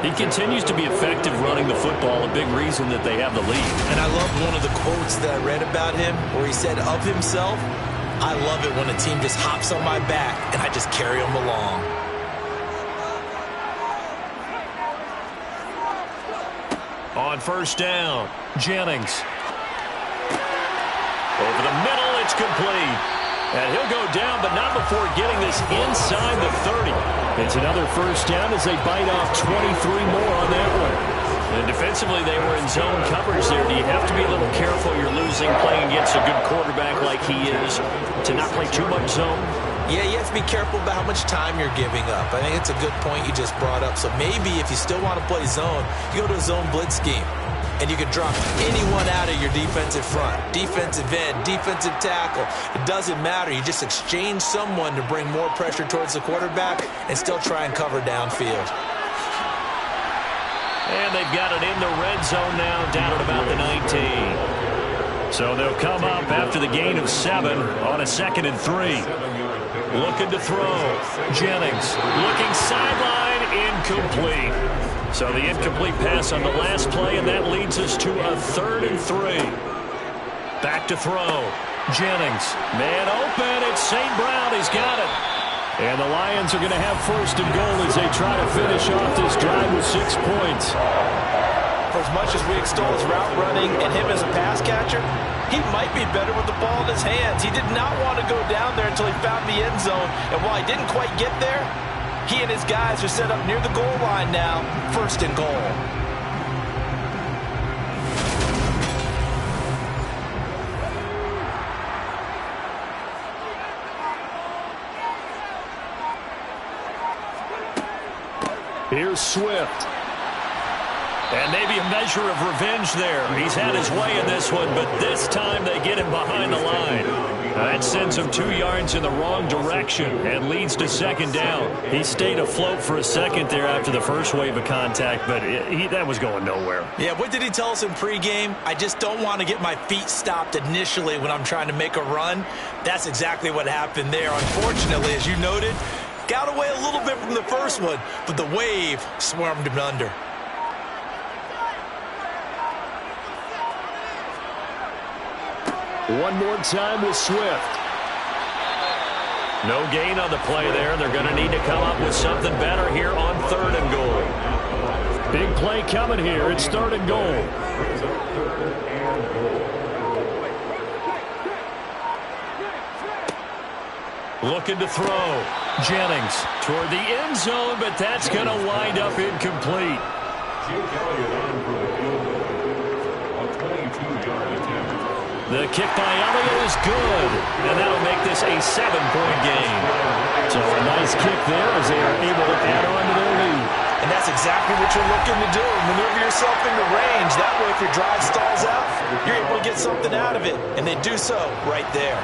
He continues to be effective running the football, a big reason that they have the lead. And I love one of the quotes that I read about him where he said of himself, I love it when a team just hops on my back and I just carry them along. On first down, Jennings. Over the middle, it's complete. And he'll go down, but not before getting this inside the 30. It's another first down as they bite off 23 more on that one. And defensively, they were in zone coverage there. Do you have to be a little careful? You're losing, playing against a good quarterback like he is, to not play too much zone? Yeah, you have to be careful about how much time you're giving up. I think it's a good point you just brought up. So maybe if you still want to play zone, you go to a zone blitz scheme. And you can drop anyone out of your defensive front. Defensive end, defensive tackle. It doesn't matter. You just exchange someone to bring more pressure towards the quarterback and still try and cover downfield. And they've got it in the red zone now, down at about the 19. So they'll come up after the gain of 7 on a 2nd and 3. Looking to throw. Jennings looking sideline, incomplete. So the incomplete pass on the last play, and that leads us to a 3rd and 3. Back to throw. Jennings, man open. It's St. Brown. He's got it. And the Lions are going to have 1st and goal as they try to finish off this drive with 6 points. For as much as we extol his route running and him as a pass catcher, he might be better with the ball in his hands. He did not want to go down there until he found the end zone. And while he didn't quite get there, he and his guys are set up near the goal line now, 1st and goal. Here's Swift. And maybe a measure of revenge there. He's had his way in this one, but this time they get him behind the line. That sends him 2 yards in the wrong direction and leads to 2nd down. He stayed afloat for a second there after the first wave of contact, but that was going nowhere. Yeah, what did he tell us in pregame? I just don't want to get my feet stopped initially when I'm trying to make a run. That's exactly what happened there. Unfortunately, as you noted, got away a little bit from the first one, but the wave swarmed him under. One more time with Swift. No gain on the play there. They're going to need to come up with something better here on 3rd and goal. Big play coming here. It's 3rd and goal. Looking to throw. Jennings toward the end zone, but that's going to wind up incomplete. The kick by Elliott is good, and that'll make this a 7-point game. So a nice kick there as they are able to add on to their lead. And that's exactly what you're looking to do. Maneuver yourself into range. That way, if your drive stalls out, you're able to get something out of it. And they do so right there.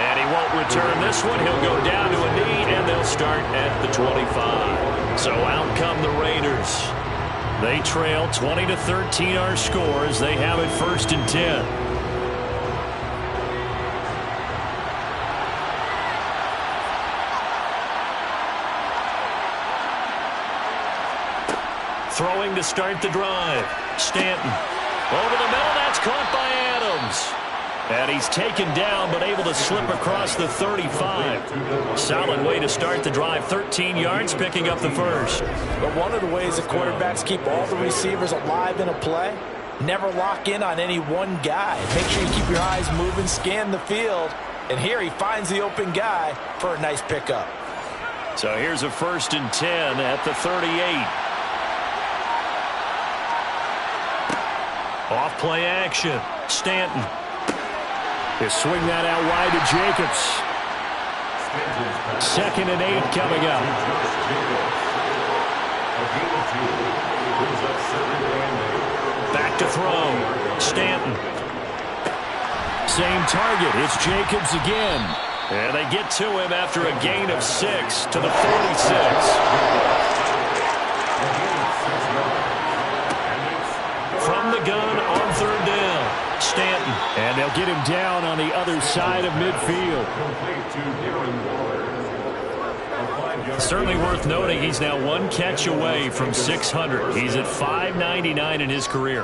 And he won't return this one. He'll go down to a knee, and they'll start at the 25. So out come the Raiders. They trail 20-13 our scores. They have it 1st and 10. Throwing to start the drive. Stanton. Over the middle, that's caught by Adams. And he's taken down, but able to slip across the 35. Solid way to start the drive. 13 yards, picking up the first. But one of the ways that quarterbacks keep all the receivers alive in a play, never lock in on any one guy. Make sure you keep your eyes moving, scan the field. And here he finds the open guy for a nice pickup. So here's a 1st and 10 at the 38. Off play action. Stanton. They swing that out wide to Jacobs. 2nd and 8 coming up. Back to throw. Stanton. Same target. It's Jacobs again. And they get to him after a gain of 6 to the 46. From the gun on 3rd down. Stanton. And they'll get him down on the other side of midfield. Certainly worth noting he's now 1 catch away from 600. He's at 599 in his career.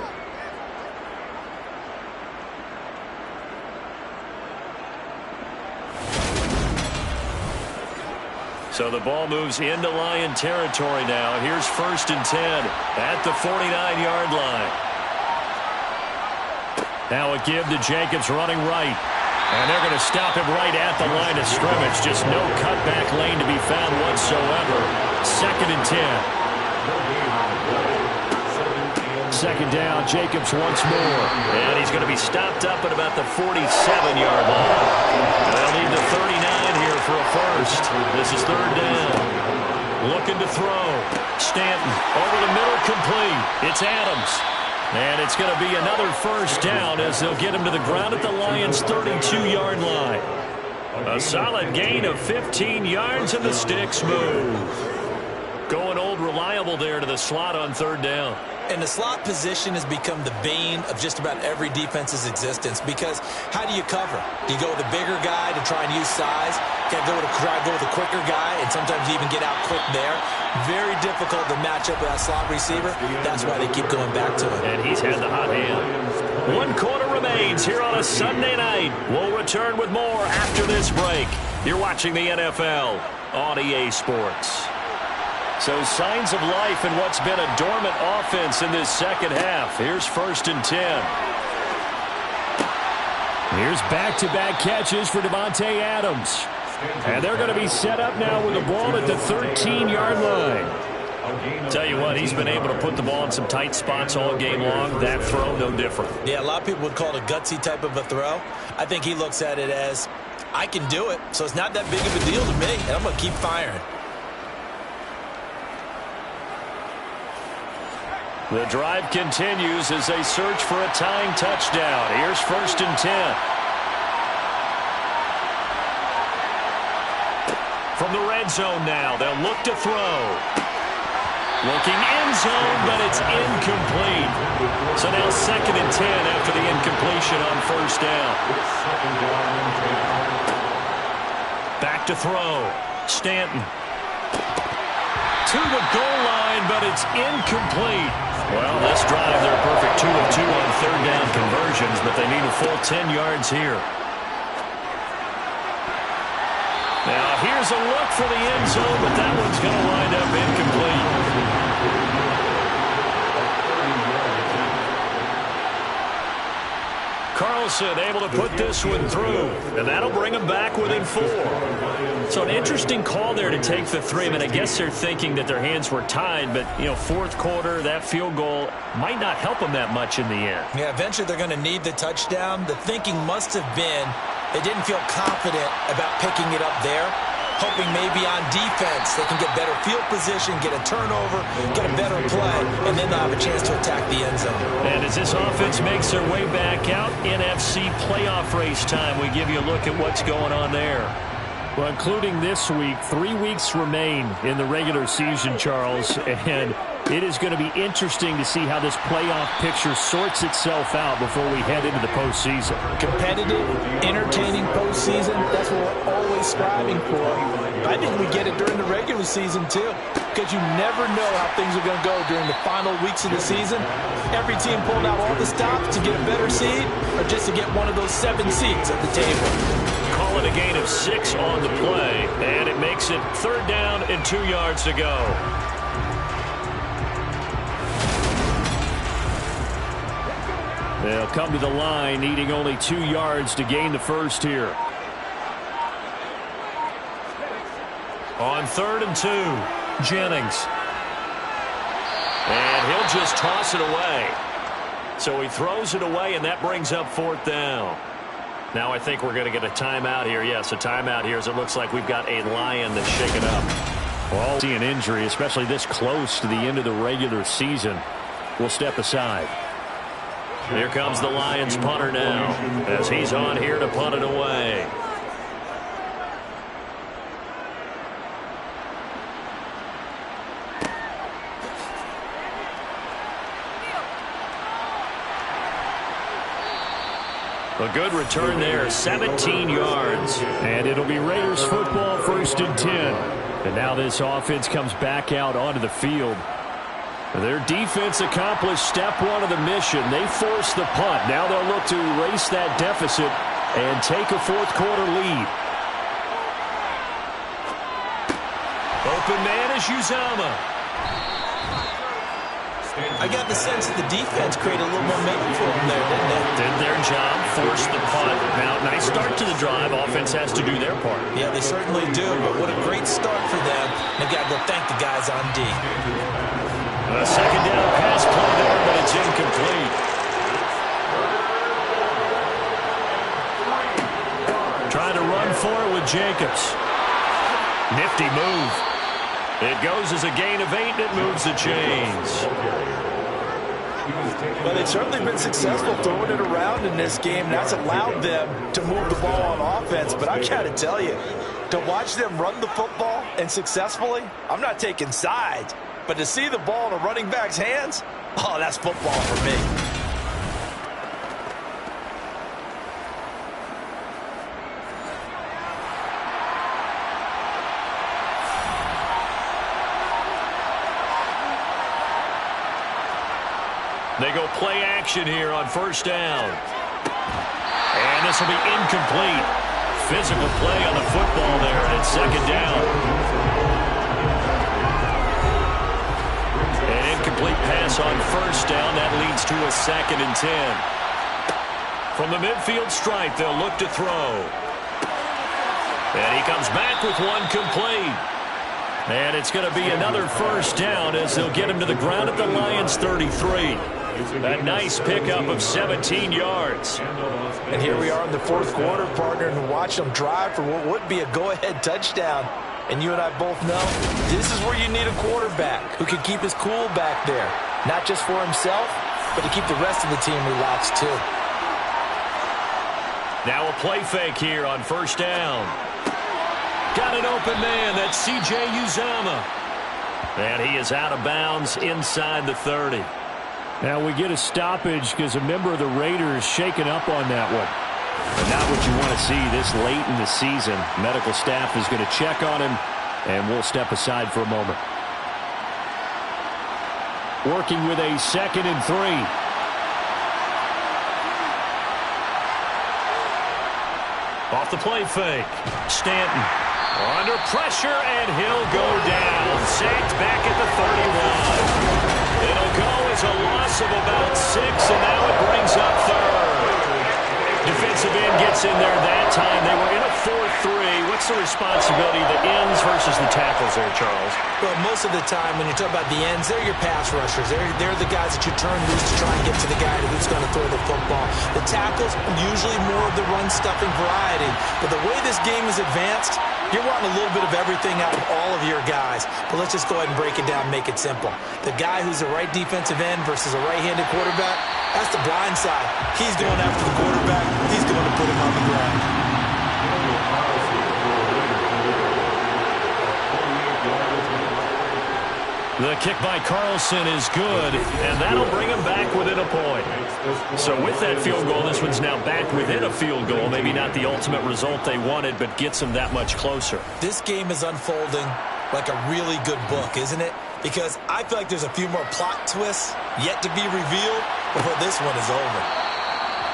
So the ball moves into Lion territory now. Here's 1st and 10 at the 49-yard line. Now a give to Jacobs running right. And they're going to stop him right at the line of scrimmage. Just no cutback lane to be found whatsoever. 2nd and 10. 2nd down, Jacobs once more. And he's going to be stopped up at about the 47-yard line. They'll need the 39 here for a first. This is 3rd down. Looking to throw. Stanton over the middle, complete. It's Adams. And it's going to be another 1st down as they'll get him to the ground at the Lions' 32-yard line. A solid gain of 15 yards and the sticks move. Going old reliable there to the slot on 3rd down. And the slot position has become the bane of just about every defense's existence because how do you cover? Do you go with a bigger guy to try and use size? Can't go with a quicker guy, and sometimes you even get out quick there. Very difficult to match up with that slot receiver. That's why they keep going back to him. And he's had the hot hand. 1 quarter remains here on a Sunday night. We'll return with more after this break. You're watching the NFL on EA Sports. So signs of life in what's been a dormant offense in this 2nd half. Here's 1st and 10. Here's back-to-back catches for Davante Adams. And they're going to be set up now with the ball at the 13-yard line. Tell you what, he's been able to put the ball in some tight spots all game long. That throw, no different. Yeah, a lot of people would call it a gutsy type of a throw. I think he looks at it as, I can do it, so it's not that big of a deal to me, and I'm going to keep firing. The drive continues as they search for a tying touchdown. Here's 1st and 10. From the red zone now, they'll look to throw. Looking end zone, but it's incomplete. So now 2nd and 10 after the incompletion on 1st down. Back to throw. Stanton. To the goal line, but it's incomplete. Well, this drive, they're a perfect 2 of 2 on 3rd down conversions, but they need a full 10 yards here. Now, here's a look for the end zone, but that one's going to wind up incomplete. Carlson able to put this one through, and that'll bring him back within 4. So an interesting call there to take the 3. I mean, I guess they're thinking that their hands were tied, but, 4th quarter, that field goal might not help them that much in the end. Yeah, eventually they're going to need the touchdown. The thinking must have been they didn't feel confident about picking it up there, hoping maybe on defense they can get better field position, get a turnover, get a better play, and then they'll have a chance to attack the end zone. And as this offense makes their way back out, NFC playoff race time, we give you a look at what's going on there. Well, including this week, 3 weeks remain in the regular season, Charles, and It is going to be interesting to see how this playoff picture sorts itself out before we head into the postseason. Competitive, entertaining postseason, that's what we're always striving for. I think we get it during the regular season, too, because you never know how things are going to go during the final weeks of the season. Every team pulled out all the stops to get a better seed or just to get one of those 7 seeds at the table. Call it a gain of 6 on the play, and it makes it 3rd down and 2 yards to go. They'll come to the line, needing only 2 yards to gain the first here. On 3rd and 2, Jennings. And he'll just toss it away. So he throws it away, and that brings up 4th down. Now I think we're going to get a timeout here. Yes, a timeout here as it looks like we've got a Lion that's shaken up. Well, see an injury, especially this close to the end of the regular season. We'll step aside. Here comes the Lions punter now as he's on here to punt it away. A good return there, 17 yards. And it'll be Raiders football, 1st and 10. And now this offense comes back out onto the field. Their defense accomplished step 1 of the mission. They forced the punt. Now they'll look to erase that deficit and take a 4th quarter lead. Open man is Uzama. I got the sense that the defense created a little momentum for them there, didn't they? Did their job, forced the punt. Now, nice start to the drive. Offense has to do their part. Yeah, they certainly do, but what a great start for them. They've got to go thank the guys on D. A 2nd down pass play there, but it's incomplete. Trying to run for it with Jacobs. Nifty move. It goes as a gain of 8, and it moves the chains. Well, they've certainly been successful throwing it around in this game. That's allowed them to move the ball on offense. But I got to tell you, to watch them run the football and successfully, I'm not taking sides. But to see the ball in a running back's hands, oh, that's football for me. They go play action here on 1st down. And this will be incomplete. Physical play on the football there, and it's 2nd down. An incomplete pass on 1st down. That leads to a 2nd and 10. From the midfield stripe, they'll look to throw. And he comes back with one complete. And it's going to be another 1st down as they'll get him to the ground at the Lions' 33. A nice pickup of 17 yards. And here we are in the 4th quarter, partner, and watch them drive for what would be a go-ahead touchdown. And you and I both know this is where you need a quarterback who can keep his cool back there. Not just for himself, but to keep the rest of the team relaxed too. Now a play fake here on 1st down. Got an open man. That's C.J. Uzama. And he is out of bounds inside the 30. Now we get a stoppage because a member of the Raiders shaken up on that one. But not what you want to see this late in the season. Medical staff is going to check on him, and we'll step aside for a moment. Working with a 2nd and 3. Off the play fake. Stanton under pressure, and he'll go down. Sacked back at the 31. It'll go as a loss of about 6, and now it brings up 3rd. Defensive end gets in there that time. They were in a 4-3. What's the responsibility of the ends versus the tackles there, Charles? Well, most of the time when you talk about the ends, they're your pass rushers. They're the guys that you turn loose to try and get to the guy who's going to throw the football. The tackles, usually more of the run-stuffing variety. But the way this game is advanced, you're wanting a little bit of everything out of all of your guys. But let's just go ahead and break it down and make it simple. The guy who's a right defensive end versus a right-handed quarterback, that's the blind side. He's going after the quarterback. He's going to put him on the ground. The kick by Carlson is good, and that'll bring him back within a point. So with that field goal, this one's now back within a field goal. Maybe not the ultimate result they wanted, but gets them that much closer. This game is unfolding like a really good book, isn't it? Because I feel like there's a few more plot twists yet to be revealed before this one is over.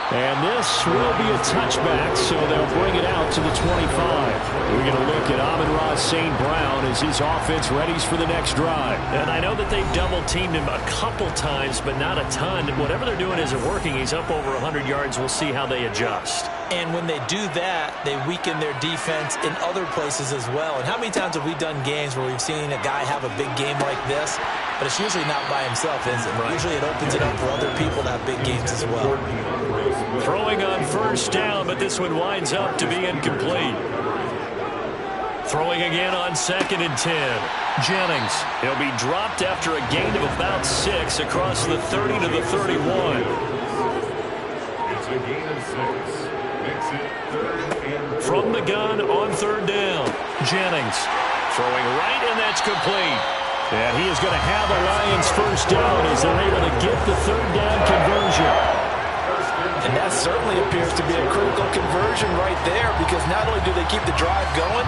And this will be a touchback, so they'll bring it out to the 25. We're going to look at Amon-Ra St. Brown as his offense readies for the next drive. And I know that they've double-teamed him a couple times, but not a ton. Whatever they're doing isn't working. He's up over 100 yards. We'll see how they adjust. And when they do that, they weaken their defense in other places as well. And how many times have we done games where we've seen a guy have a big game like this, but it's usually not by himself, is it? Right. Usually it opens it up for other people to have big games as well. Throwing on first down, but this one winds up to be incomplete. Throwing again on 2nd and 10. Jennings. He'll be dropped after a gain of about 6 across the 30 to the 31. It's a gain of 6. Makes it 3rd and 4. From the gun on 3rd down. Jennings throwing right, and that's complete. And he is going to have the Lions first down as they're able to get the 3rd down conversion. And that certainly appears to be a critical conversion right there, because not only do they keep the drive going,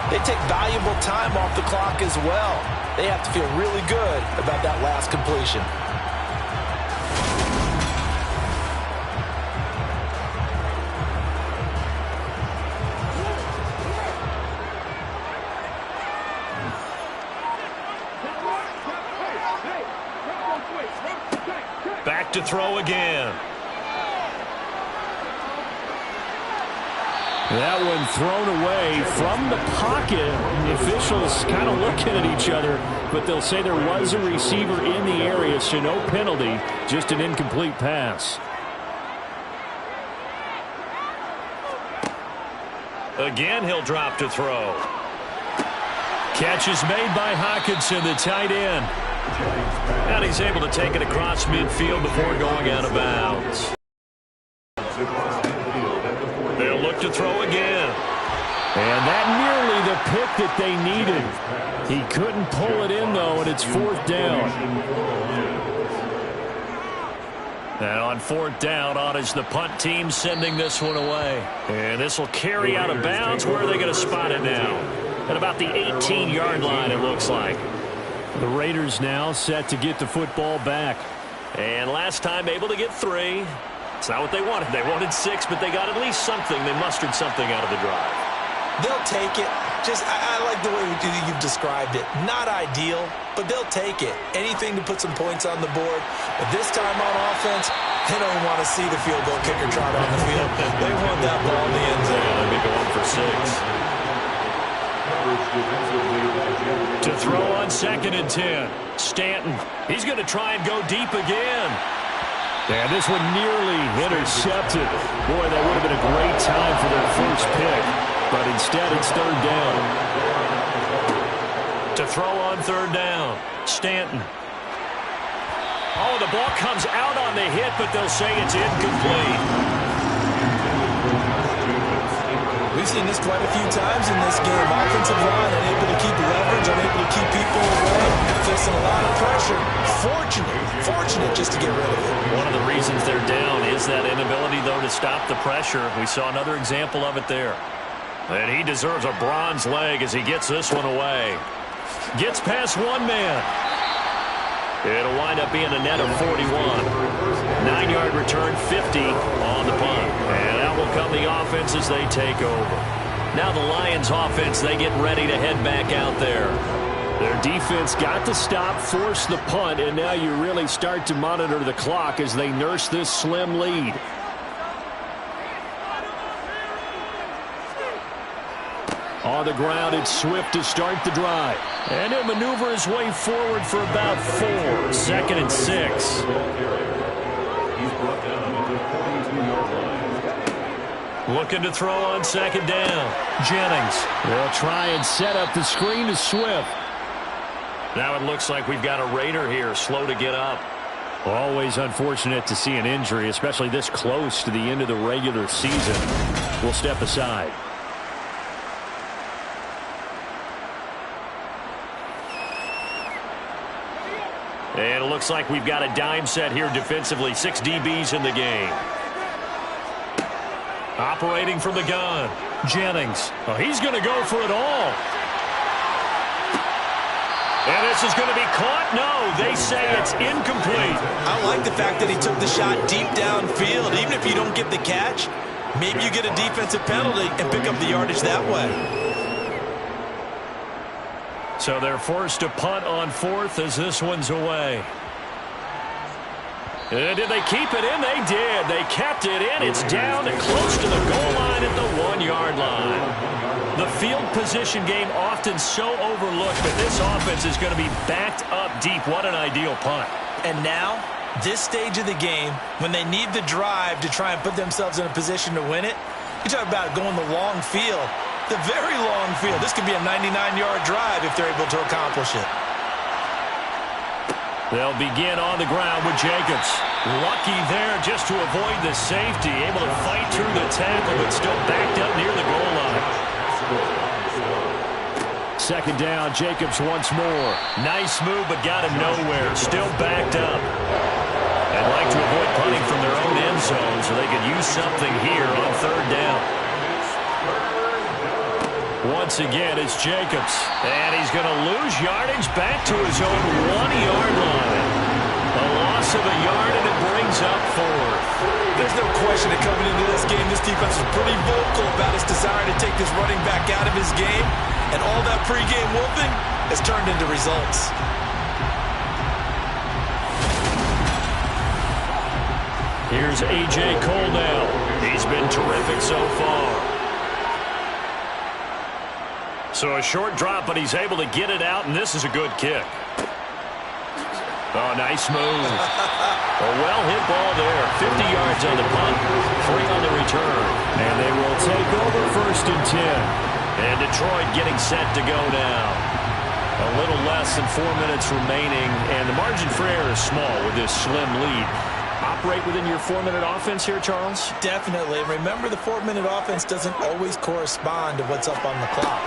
they take valuable time off the clock as well. They have to feel really good about that last completion. Back to throw again. That one thrown away from the pocket. The officials kind of looking at each other, but they'll say there was a receiver in the area, so no penalty, just an incomplete pass. Again, he'll drop to throw. Catch is made by Hockenson, the tight end. And he's able to take it across midfield before going out of bounds. They'll look to throw again. And that nearly the pick that they needed. He couldn't pull it in, though, and it's 4th down. And on 4th down, on is the punt team sending this one away. And this will carry out of bounds. Where are they going to spot it now? At about the 18-yard line, it looks like. The Raiders now set to get the football back. And last time able to get 3. It's not what they wanted. They wanted 6, but they got at least something. They mustered something out of the drive. They'll take it. I like the way you've described it. Not ideal, but they'll take it. Anything to put some points on the board. But this time on offense, they don't want to see the field goal kicker trot on the field. They want that ball in the end zone. They'll be going for 6. To throw on 2nd and 10. Stanton. He's going to try and go deep again. And this one nearly intercepted. Boy, that would have been a great time for their first pick. But instead, it's 3rd down. To throw on 3rd down. Stanton. Oh, the ball comes out on the hit, but they'll say it's incomplete. We've seen this quite a few times in this game. Offensive line unable to keep leverage, unable to keep people away, facing a lot of pressure. Fortunate just to get rid of it. One of the reasons they're down is that inability, though, to stop the pressure. We saw another example of it there. And he deserves a bronze leg as he gets this one away. Gets past one man. It'll wind up being a net of 41. 9-yard return, 50 on the punt. And out will come the offense as they take over. Now the Lions offense, they get ready to head back out there. Their defense got to stop, force the punt, and now you really start to monitor the clock as they nurse this slim lead. On the ground, it's Swift to start the drive. And he'll maneuver his way forward for about 4. 2nd and 6. He's brought down at the 42-yard line. Looking to throw on 2nd down. Jennings. They'll try and set up the screen to Swift. Now it looks like we've got a Raider here, slow to get up. Always unfortunate to see an injury, especially this close to the end of the regular season. We'll step aside. looks like we've got a dime set here defensively. 6 DBs in the game. Operating from the gun, Jennings. Oh, he's going to go for it all. And this is going to be caught. No, they say it's incomplete. I like the fact that he took the shot deep downfield. Even if you don't get the catch, maybe you get a defensive penalty and pick up the yardage that way. So they're forced to punt on 4th as this one's away. Did they keep it in? They did. They kept it in. It's down and close to the goal line at the 1-yard line. The field position game often so overlooked, but this offense is going to be backed up deep. What an ideal punt. And now, this stage of the game, when they need the drive to try and put themselves in a position to win it, you talk about going the long field, the very long field. This could be a 99-yard drive if they're able to accomplish it. They'll begin on the ground with Jacobs. Lucky there just to avoid the safety. Able to fight through the tackle, but still backed up near the goal line. Second down, Jacobs once more. Nice move, but got him nowhere. Still backed up. They'd like to avoid punting from their own end zone so they could use something here on 3rd down. Once again, it's Jacobs. And he's going to lose yardage back to his own 1-yard line. A loss of a yard, and it brings up 4th. There's no question that coming into this game, this defense was pretty vocal about its desire to take this running back out of his game. And all that pregame wolfing has turned into results. Here's A.J. Cole now. He's been terrific so far. So a short drop, but he's able to get it out, and this is a good kick. Oh, nice move. A well-hit ball there. 50 yards on the punt, 3 on the return. And they will take over 1st and 10. And Detroit getting set to go now. A little less than 4 minutes remaining, and the margin for error is small with this slim lead. Operate within your 4-minute offense here, Charles? Definitely. Remember, the 4-minute offense doesn't always correspond to what's up on the clock.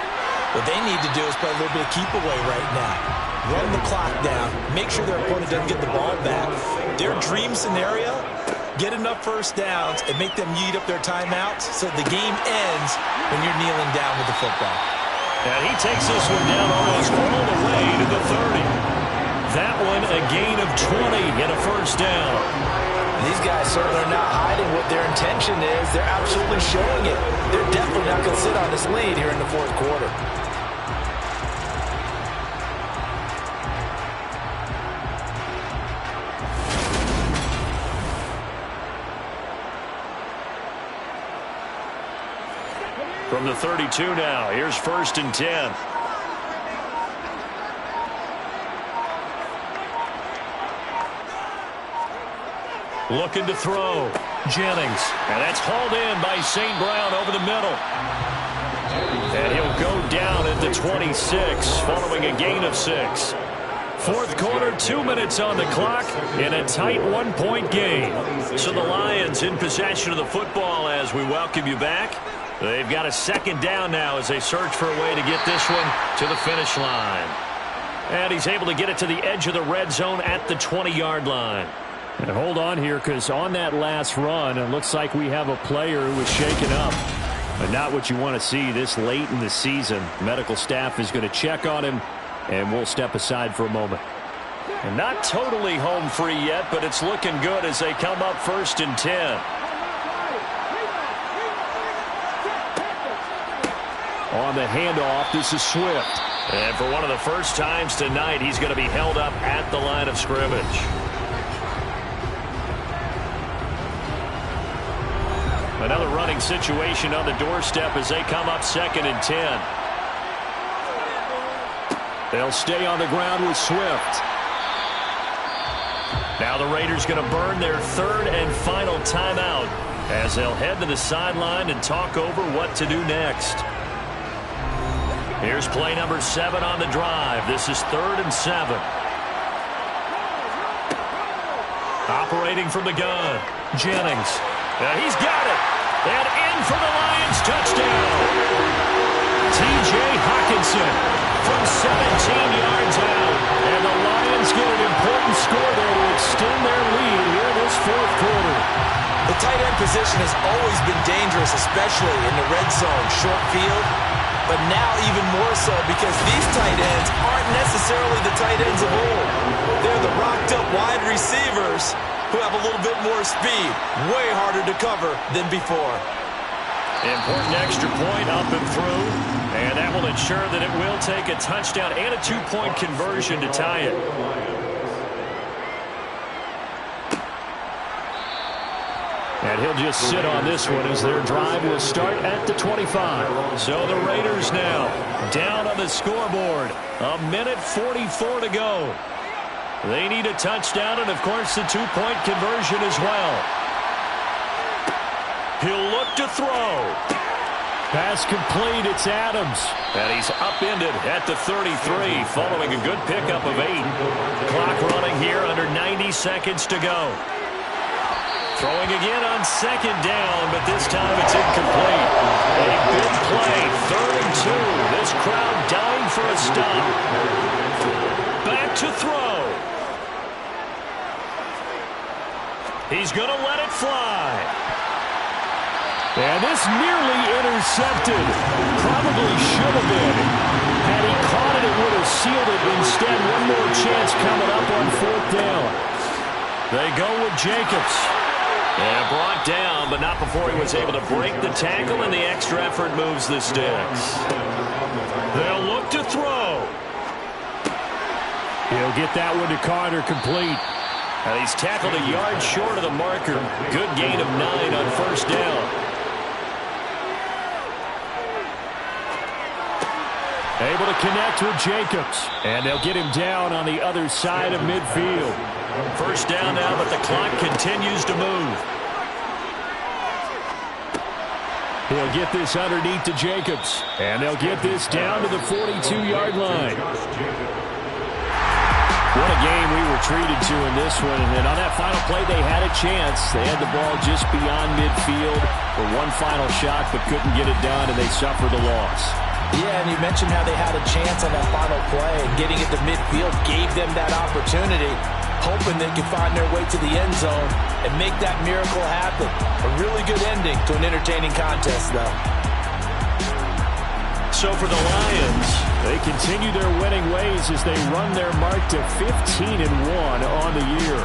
What they need to do is play a little bit of keep away right now. Run the clock down. Make sure their opponent doesn't get the ball back. Their dream scenario, get enough first downs and make them eat up their timeouts so the game ends when you're kneeling down with the football. And he takes this one down almost all the way to the 30. That one a gain of 20 and a 1st down. These guys certainly are not hiding what their intention is. They're absolutely showing it. They're definitely not going to sit on this lead here in the 4th quarter. From the 32 now, here's 1st and 10. Looking to throw. Jennings. And that's hauled in by St. Brown over the middle. And he'll go down at the 26 following a gain of 6. 4th quarter, 2 minutes on the clock in a tight 1-point game. So the Lions in possession of the football as we welcome you back. They've got a 2nd down now as they search for a way to get this one to the finish line. And he's able to get it to the edge of the red zone at the 20-yard line. And hold on here, because on that last run, it looks like we have a player who was shaken up. But not what you want to see this late in the season. Medical staff is going to check on him, and we'll step aside for a moment. And not totally home free yet, but it's looking good as they come up 1st and 10. On the handoff, this is Swift. And for one of the first times tonight, he's going to be held up at the line of scrimmage. Another running situation on the doorstep as they come up 2nd and 10. They'll stay on the ground with Swift. Now the Raiders going to burn their 3rd and final timeout as they'll head to the sideline and talk over what to do next. Here's play number 7 on the drive. This is 3rd and 7. Operating from the gun, Jennings. He's got it. And in for the Lions touchdown. T.J. Hockenson from 17 yards out. And the Lions Titans get an important score there to extend their lead here in this fourth quarter. The tight end position has always been dangerous, especially in the red zone, short field, but now even more so because these tight ends aren't necessarily the tight ends of old. They're the rocked-up wide receivers who have a little bit more speed, way harder to cover than before. Important extra point up and through, and that will ensure that it will take a touchdown and a 2-point conversion to tie it. And he'll just sit on this one as their drive will start at the 25. So the Raiders now down on the scoreboard. 1:44 to go. They need a touchdown and, of course, the 2-point conversion as well. He'll look to throw. Pass complete. It's Adams. And he's upended at the 33 following a good pickup of 8. Clock running here under 90 seconds to go. Throwing again on second down, but this time it's incomplete. A big play, 3rd and 2. This crowd dying for a stop. Back to throw. He's going to let it fly. And this nearly intercepted. Probably should have been. Had he caught it, it would have sealed it. Instead, one more chance coming up on 4th down. They go with Jacobs. And brought down, but not before he was able to break the tackle, and the extra effort moves the sticks. They'll look to throw. He'll get that one to Carter, complete. And he's tackled a yard short of the marker. Good gain of 9 on 1st down. Able to connect with Jacobs. And they'll get him down on the other side of midfield. 1st down now, but the clock continues to move. He'll get this underneath to Jacobs. And they'll get this down to the 42-yard line. What a game we were treated to in this one. And on that final play, they had a chance. They had the ball just beyond midfield for one final shot, but couldn't get it done, and they suffered a loss. Yeah, and you mentioned how they had a chance on that final play, and getting it to midfield gave them that opportunity, hoping they could find their way to the end zone and make that miracle happen. A really good ending to an entertaining contest, though. So for the Lions, they continue their winning ways as they run their mark to 15-1 on the year.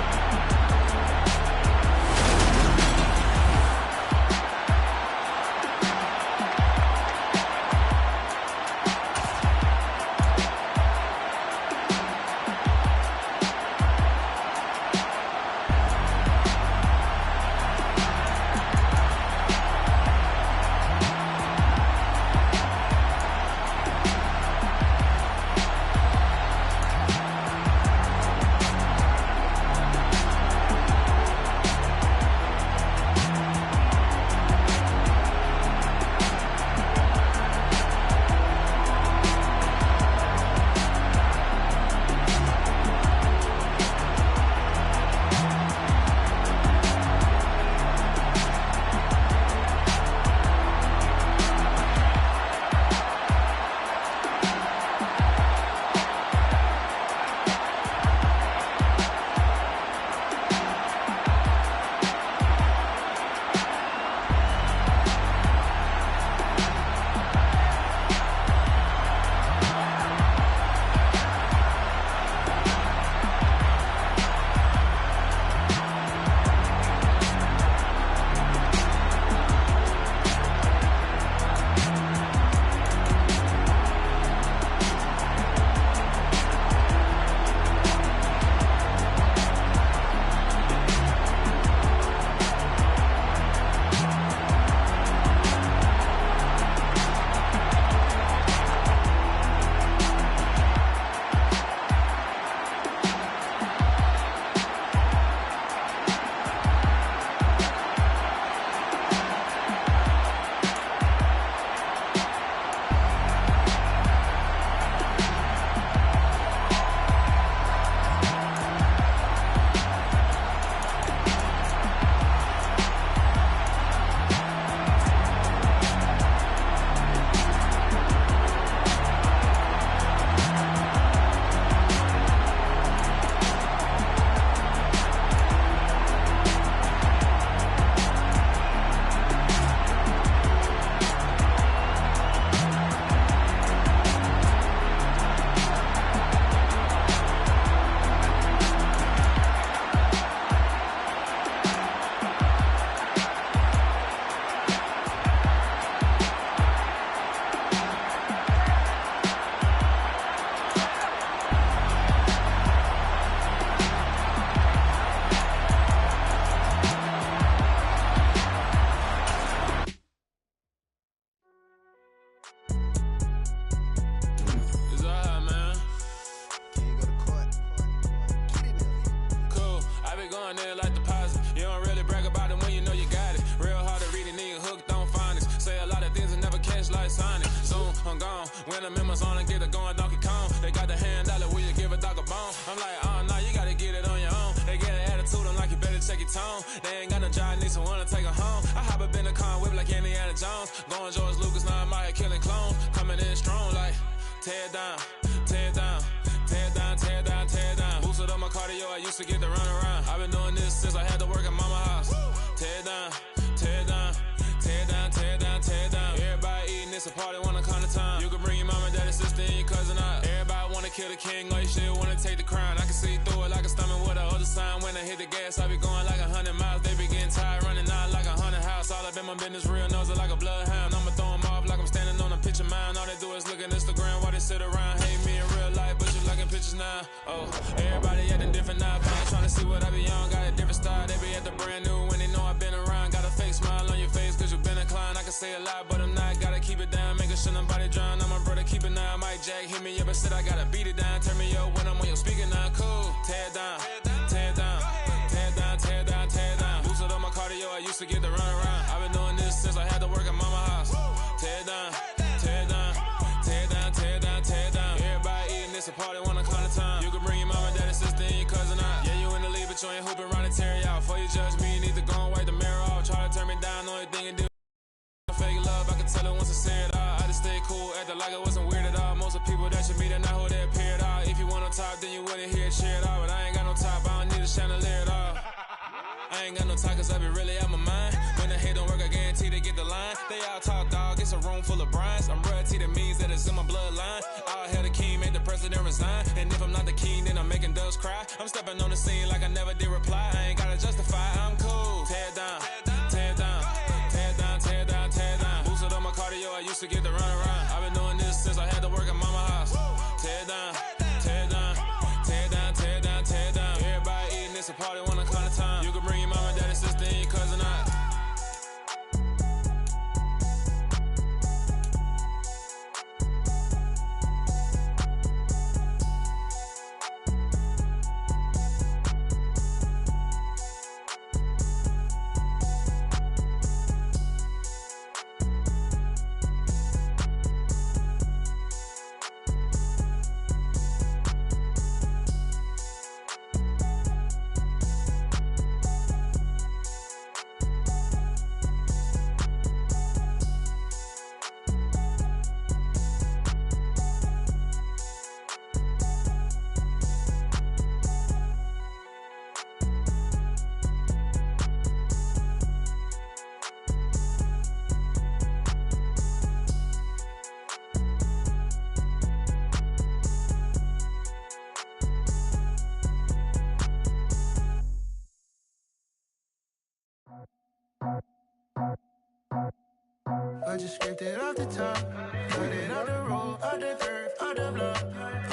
tone. They ain't got no job, need someone to take her home. I hop up in the car, whip like Indiana Jones. Going George Lucas, now I'm out here killing clones. Coming in strong like, tear down, tear down, tear down, tear down, tear down. Boosted up my cardio, I used to get to run around. I've been doing this since I had to work at mama house. Tear down, tear down, tear down, tear down, tear down. Everybody eating, it's a party, wanna come to time. You can bring your mama, daddy, sister, and your cousin out. Everybody wanna kill the king, or you shit wanna take the crown. I can see through it like a stomach with a other sign. When I hit the gas, I be going like 100 miles. They be getting tired, running out like 100 house. All up in my business, real nose it like a bloodhound. I'ma throw them off like I'm standing on a picture mound. All they do is look at Instagram while they sit around. Hate me in real life, but you liking pictures now. Oh, everybody acting different now. Trying to see what I be on, got a different style. They be at the brand new when they know I've been around. Got a fake smile on your face, cause you been inclined. I can say a lot, but I'm not. Gotta keep it down, making sure nobody drown. I'm my brother, keep it now. Mike Jack hit me up and said I gotta beat it down. Turn me up when I'm on your speaker now. Cool, tear down, tear down, tear down, tear down, tear down. Boosted up my cardio, I used to get to run around. I've been doing this since I had to work at mama house. Tear down, tear down, tear down, tear down, tear down. Everybody eating, it's a party, wanna come to time. You can bring your mama, daddy, sister, and your cousin out. Yeah, you in the league, but you ain't hooping around and tear you out. Before you judge me, you need to go and wipe the mirror off. Try to turn me down, only thing you do. Fake love, I can tell it once I say it all. I just stay cool, acting like it wasn't weird at all. Most of the people that you meet are not who they appear at all. If you want on top, then you wouldn't hear it cheer at all. But I ain't got no top, I don't need a chandelier at all. I ain't got no talk, cause I be really out my mind. When the hate don't work, I guarantee they get the line. They all talk, dog, it's a room full of brines. I'm royalty, that means that it's in my bloodline. All hell the king, made the president resign. And if I'm not the king, then I'm making doves cry. I'm stepping on the scene like I never did reply. I ain't gotta justify, I'm cool. Tear down, tear down, tear down, tear down, tear down. Boosted up my cardio, I used to get to run around. I've been doing this since I had to work at mama house. Tear down, tear down, tear down, tear down, tear down. Everybody eating, it's a party, wanna come to time. You can bring your mama, daddy, sister, and your cousin out. I just scraped it off the top, cut it off the road, off the turf, off the block.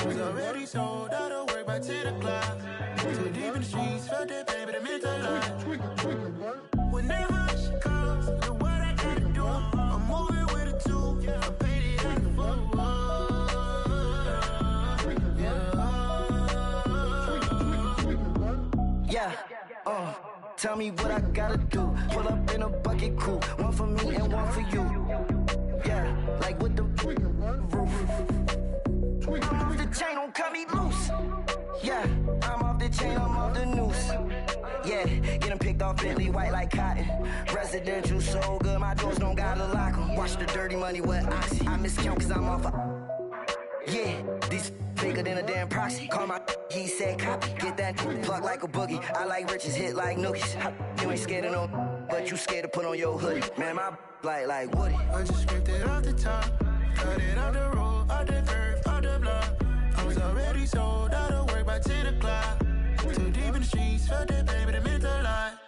I was already sold out of work by 10 o'clock. Too deep in the streets, felt that pain, but it meant a lot. Whenever she calls, know what I gotta do. I'm moving with a two, I paid it out the full. Yeah, tell me what I gotta do. Pull up in a bucket crew, one for me and one for you. Yeah, like with the roof. I'm off the chain, don't cut me loose. Yeah, I'm off the chain, I'm off the noose. Yeah, getting picked off Bentley white like cotton. Residential so good, my doors don't gotta lock 'em. Watch the dirty money with Oxy. I miscount cause I'm off yeah, these bigger than a damn proxy. Call my he said copy. Get that plug like a boogie. I like riches, hit like nookies. You ain't scared of no, but you scared to put on your hoodie. Man, my like Woody. I just scraped it off the top, cut it off the road, off the turf, off the block. I was already sold out of work by 10 o'clock. Too deep in the streets, felt that pain, but it meant a lot.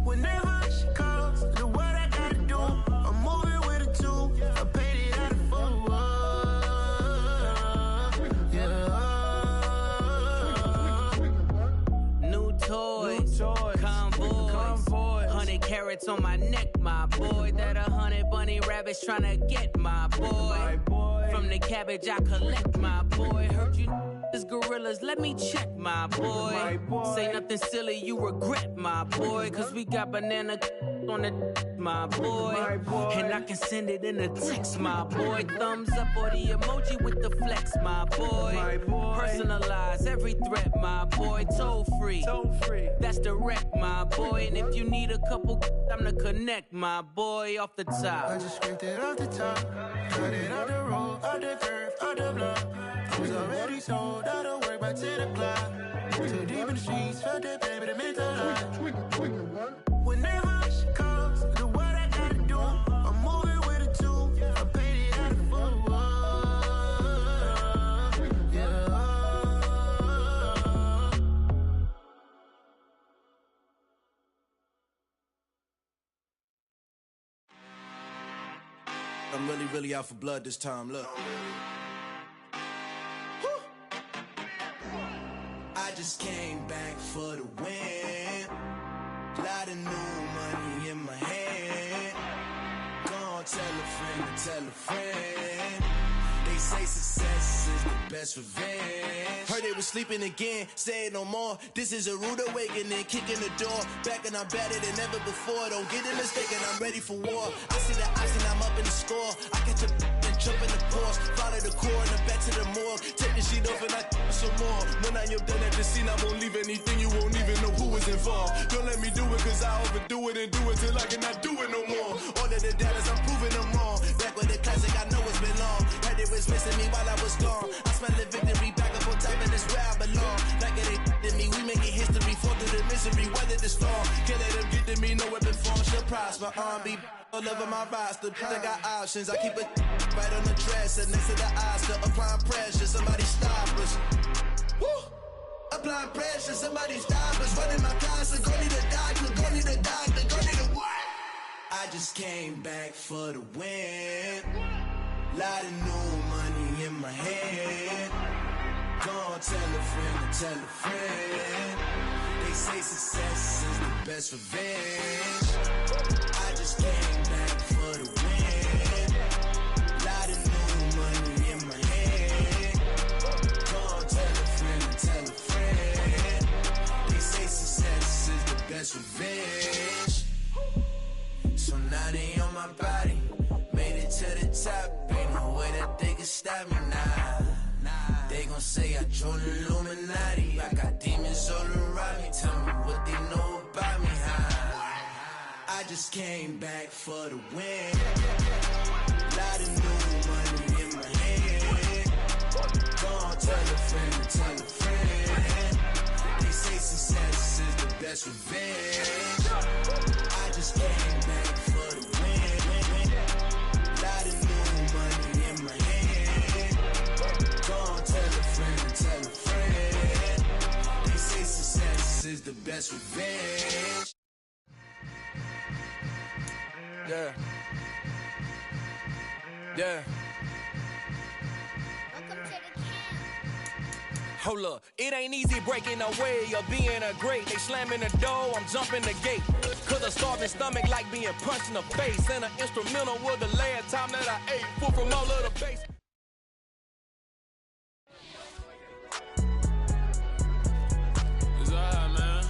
Whenever she calls, know what I gotta do. I'm moving with a two, I paid it out of full. Convoy, 100 carats on my neck, my boy. That 100 bunny rabbits tryna get my boy. From the cabbage I collect, my boy. Heard you is gorillas, let me check, my boy. Say nothing silly, you regret, my boy. Cause we got banana on the my boy. And I can send it in a text, my boy. Thumbs up or the emoji with the flex, my boy. Personalize every threat, my boy. Toll free. That's direct, my boy. And if you need a couple, I'm the connect, my boy, off the top. I just scraped it off the top, cut it off the road, off the curve, off the block. I was already sold out of work by 10 o'clock. Too deep in the streets, felt that baby, the mental lock. When that hush comes, do what I gotta do. I'm moving with a two, I paid it out of full. Yeah. I'm really out for blood this time, look. I just came back for the win. Lot of new money in my hand. Gonna tell a friend. They say success is the best revenge. Heard they was sleeping again, say it no more. This is a rude awakening, kicking the door. Back and I'm better than ever before. Don't get it mistaken, I'm ready for war. I see the ice and I'm up in the score. I catch a and jump in the course. Follow the core and the back to the morgue. Take the sheet off and I some more. When I am done at the scene, I won't leave anything. You won't even know who was involved. Don't let me do it cause I overdo it and do it till I cannot do it no more. All of the doubters, I'm proving them wrong. Back with the classic, I know it's been long. Heard it was missing me while I was gone. I smell the victory back up on top and it's where I belong. Like it ain't to me, we making history. Fall through the misery, weather the storm. Can't let them get to me, no weapon form should prosper. R&B all over my roster. I got options, I keep it right on the dresser. Next to the Oscar, applying pressure. Somebody stop us. Woo! Applying pressure, somebody stop us. Running my closet, go need a doctor, go need a doctor, go need a what? I just came back for the win. Lot of new money in my hand. Gonna tell a friend. They say success is the best revenge. I just came back for the win. Lot of new money in my hand. Gonna tell a friend. They say success is the best revenge. So now they on my body. Made it to the top, ain't no way that they can stop me now. They gon' say I joined the Illuminati. I got demons all around me. Tell me what they know about me, huh? I just came back for the win. Lot of new money in my hand. Gonna tell a friend. They say success is the best revenge. I just came back for the win. Lot of new money in my hand. Gonna tell a friend. They say success is the best revenge. Yeah. Hold up, it ain't easy breaking away or being a great. They slamming the door, I'm jumping the gate. Cause a starving stomach like being punched in the face. And an instrumental was the last time that I ate. Food from all of the base. It's alright, man.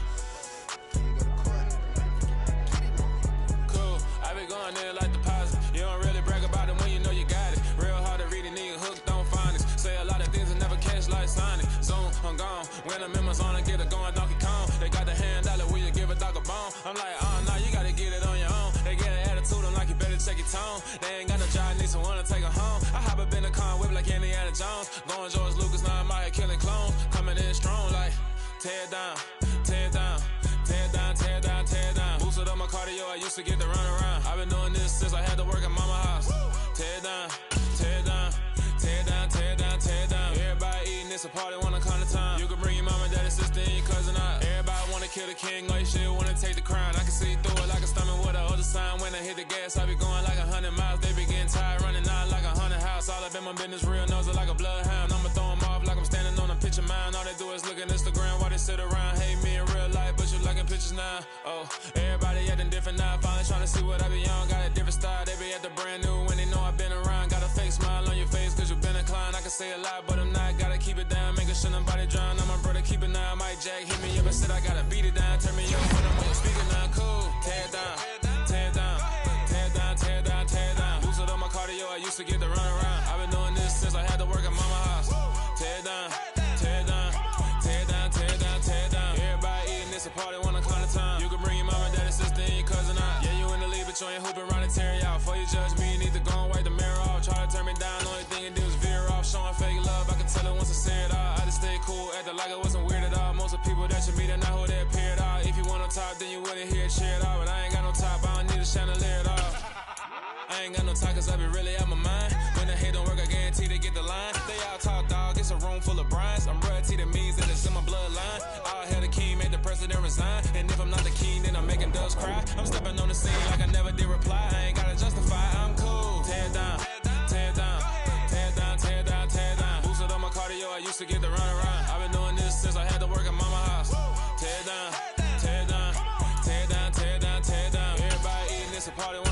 Cool, I be going there like deposit. You don't really brag about it when you know you got it. Real hard to read a nigga hooked on phonics. Say a lot of things that never catch like Sonic. Zone, I'm gone. When I'm in my zone, I get it going Donkey Kong. They got the hand dollar, will you give a dog a bone? I'm like, nah, you gotta get it on your own. They get an attitude, I'm like, you better check your tone. They ain't got no job, need someone to take her home. I hop up in the car, whip like Indiana Jones. Going George Lucas, now I'm out here killing clones. Coming in strong, like, tear down, tear down, tear down, tear down, tear down. Boosted up my cardio, I used to get to run around. I've been doing this since I had to work at mama house. Tear down, tear down, tear down, tear down, tear down. Everybody eating, it's a party, wanna come to time. You can bring your mama, daddy, sister, and your cousin out. Everybody wanna kill the king, or you shit wanna take the crown. I can see through it like a stomach with a other sign. When I hit the gas, I be going like 100 miles. They be getting tired, running out like 100 house. All up in my business, real nose like a bloodhound. I'ma throw them off like I'm standing on a picture mound. All they do is look at Instagram while they sit around. Hate me in real life, but you liking pictures now. Oh, everybody acting different now. Finally trying to see what I be on. Got a different style, they be at the brand new when they know I've been around. Got a fake smile on your face cause you been inclined. I can say a lot, but I'm not. Gotta keep it down, making sure the body drown. I'm my brother, keep it now. Mike Jack hit me up and said I gotta beat it down. Turn me up when I'm on your speaker now. Cool. Tear it down, tear it down, tear it down, tear it down, tear it down. Boosted up my cardio, I used to get to run around. I've been doing this since I had to work at mama house. Tear it down, tear it down, tear it down, tear it down, tear it down. Everybody eating, it's a party, one o'clock of time. You can bring your mama, daddy, sister, and your cousin out. Yeah, you in the lead, but you ain't hooping around and tear out. Before you judge me, you need to go and wipe the mirror off. Try to turn me down, only thing you do is veer off. Showing fake love, I can tell it once I say it all. I just stay cool, acting like it wasn't weird at all. Most of the people that you meet are not who they appear at all. If you want on top, then you wouldn't hear it cheer it all. But I ain't got no top, I don't need a chandelier at all. I ain't got no talk, cause I be really out my mind. When the hate don't work, I guarantee they get the line. They all talk, dog, it's a room full of Bryans. I'm royalty, that means that it's in my bloodline. All hell the king, made the president resign. And if I'm not the king, then I'm making doves cry. I'm stepping on the scene like I never did reply. I ain't gotta justify, I'm cool. Tear it down, tear it down, tear it down, tear it down, tear it down. Boosted up my cardio, I used to get to run around. I've been doing this since I had to work at mama house. Tear it down, tear it down, tear it down, tear it down, tear it down. Everybody eating, it's a party.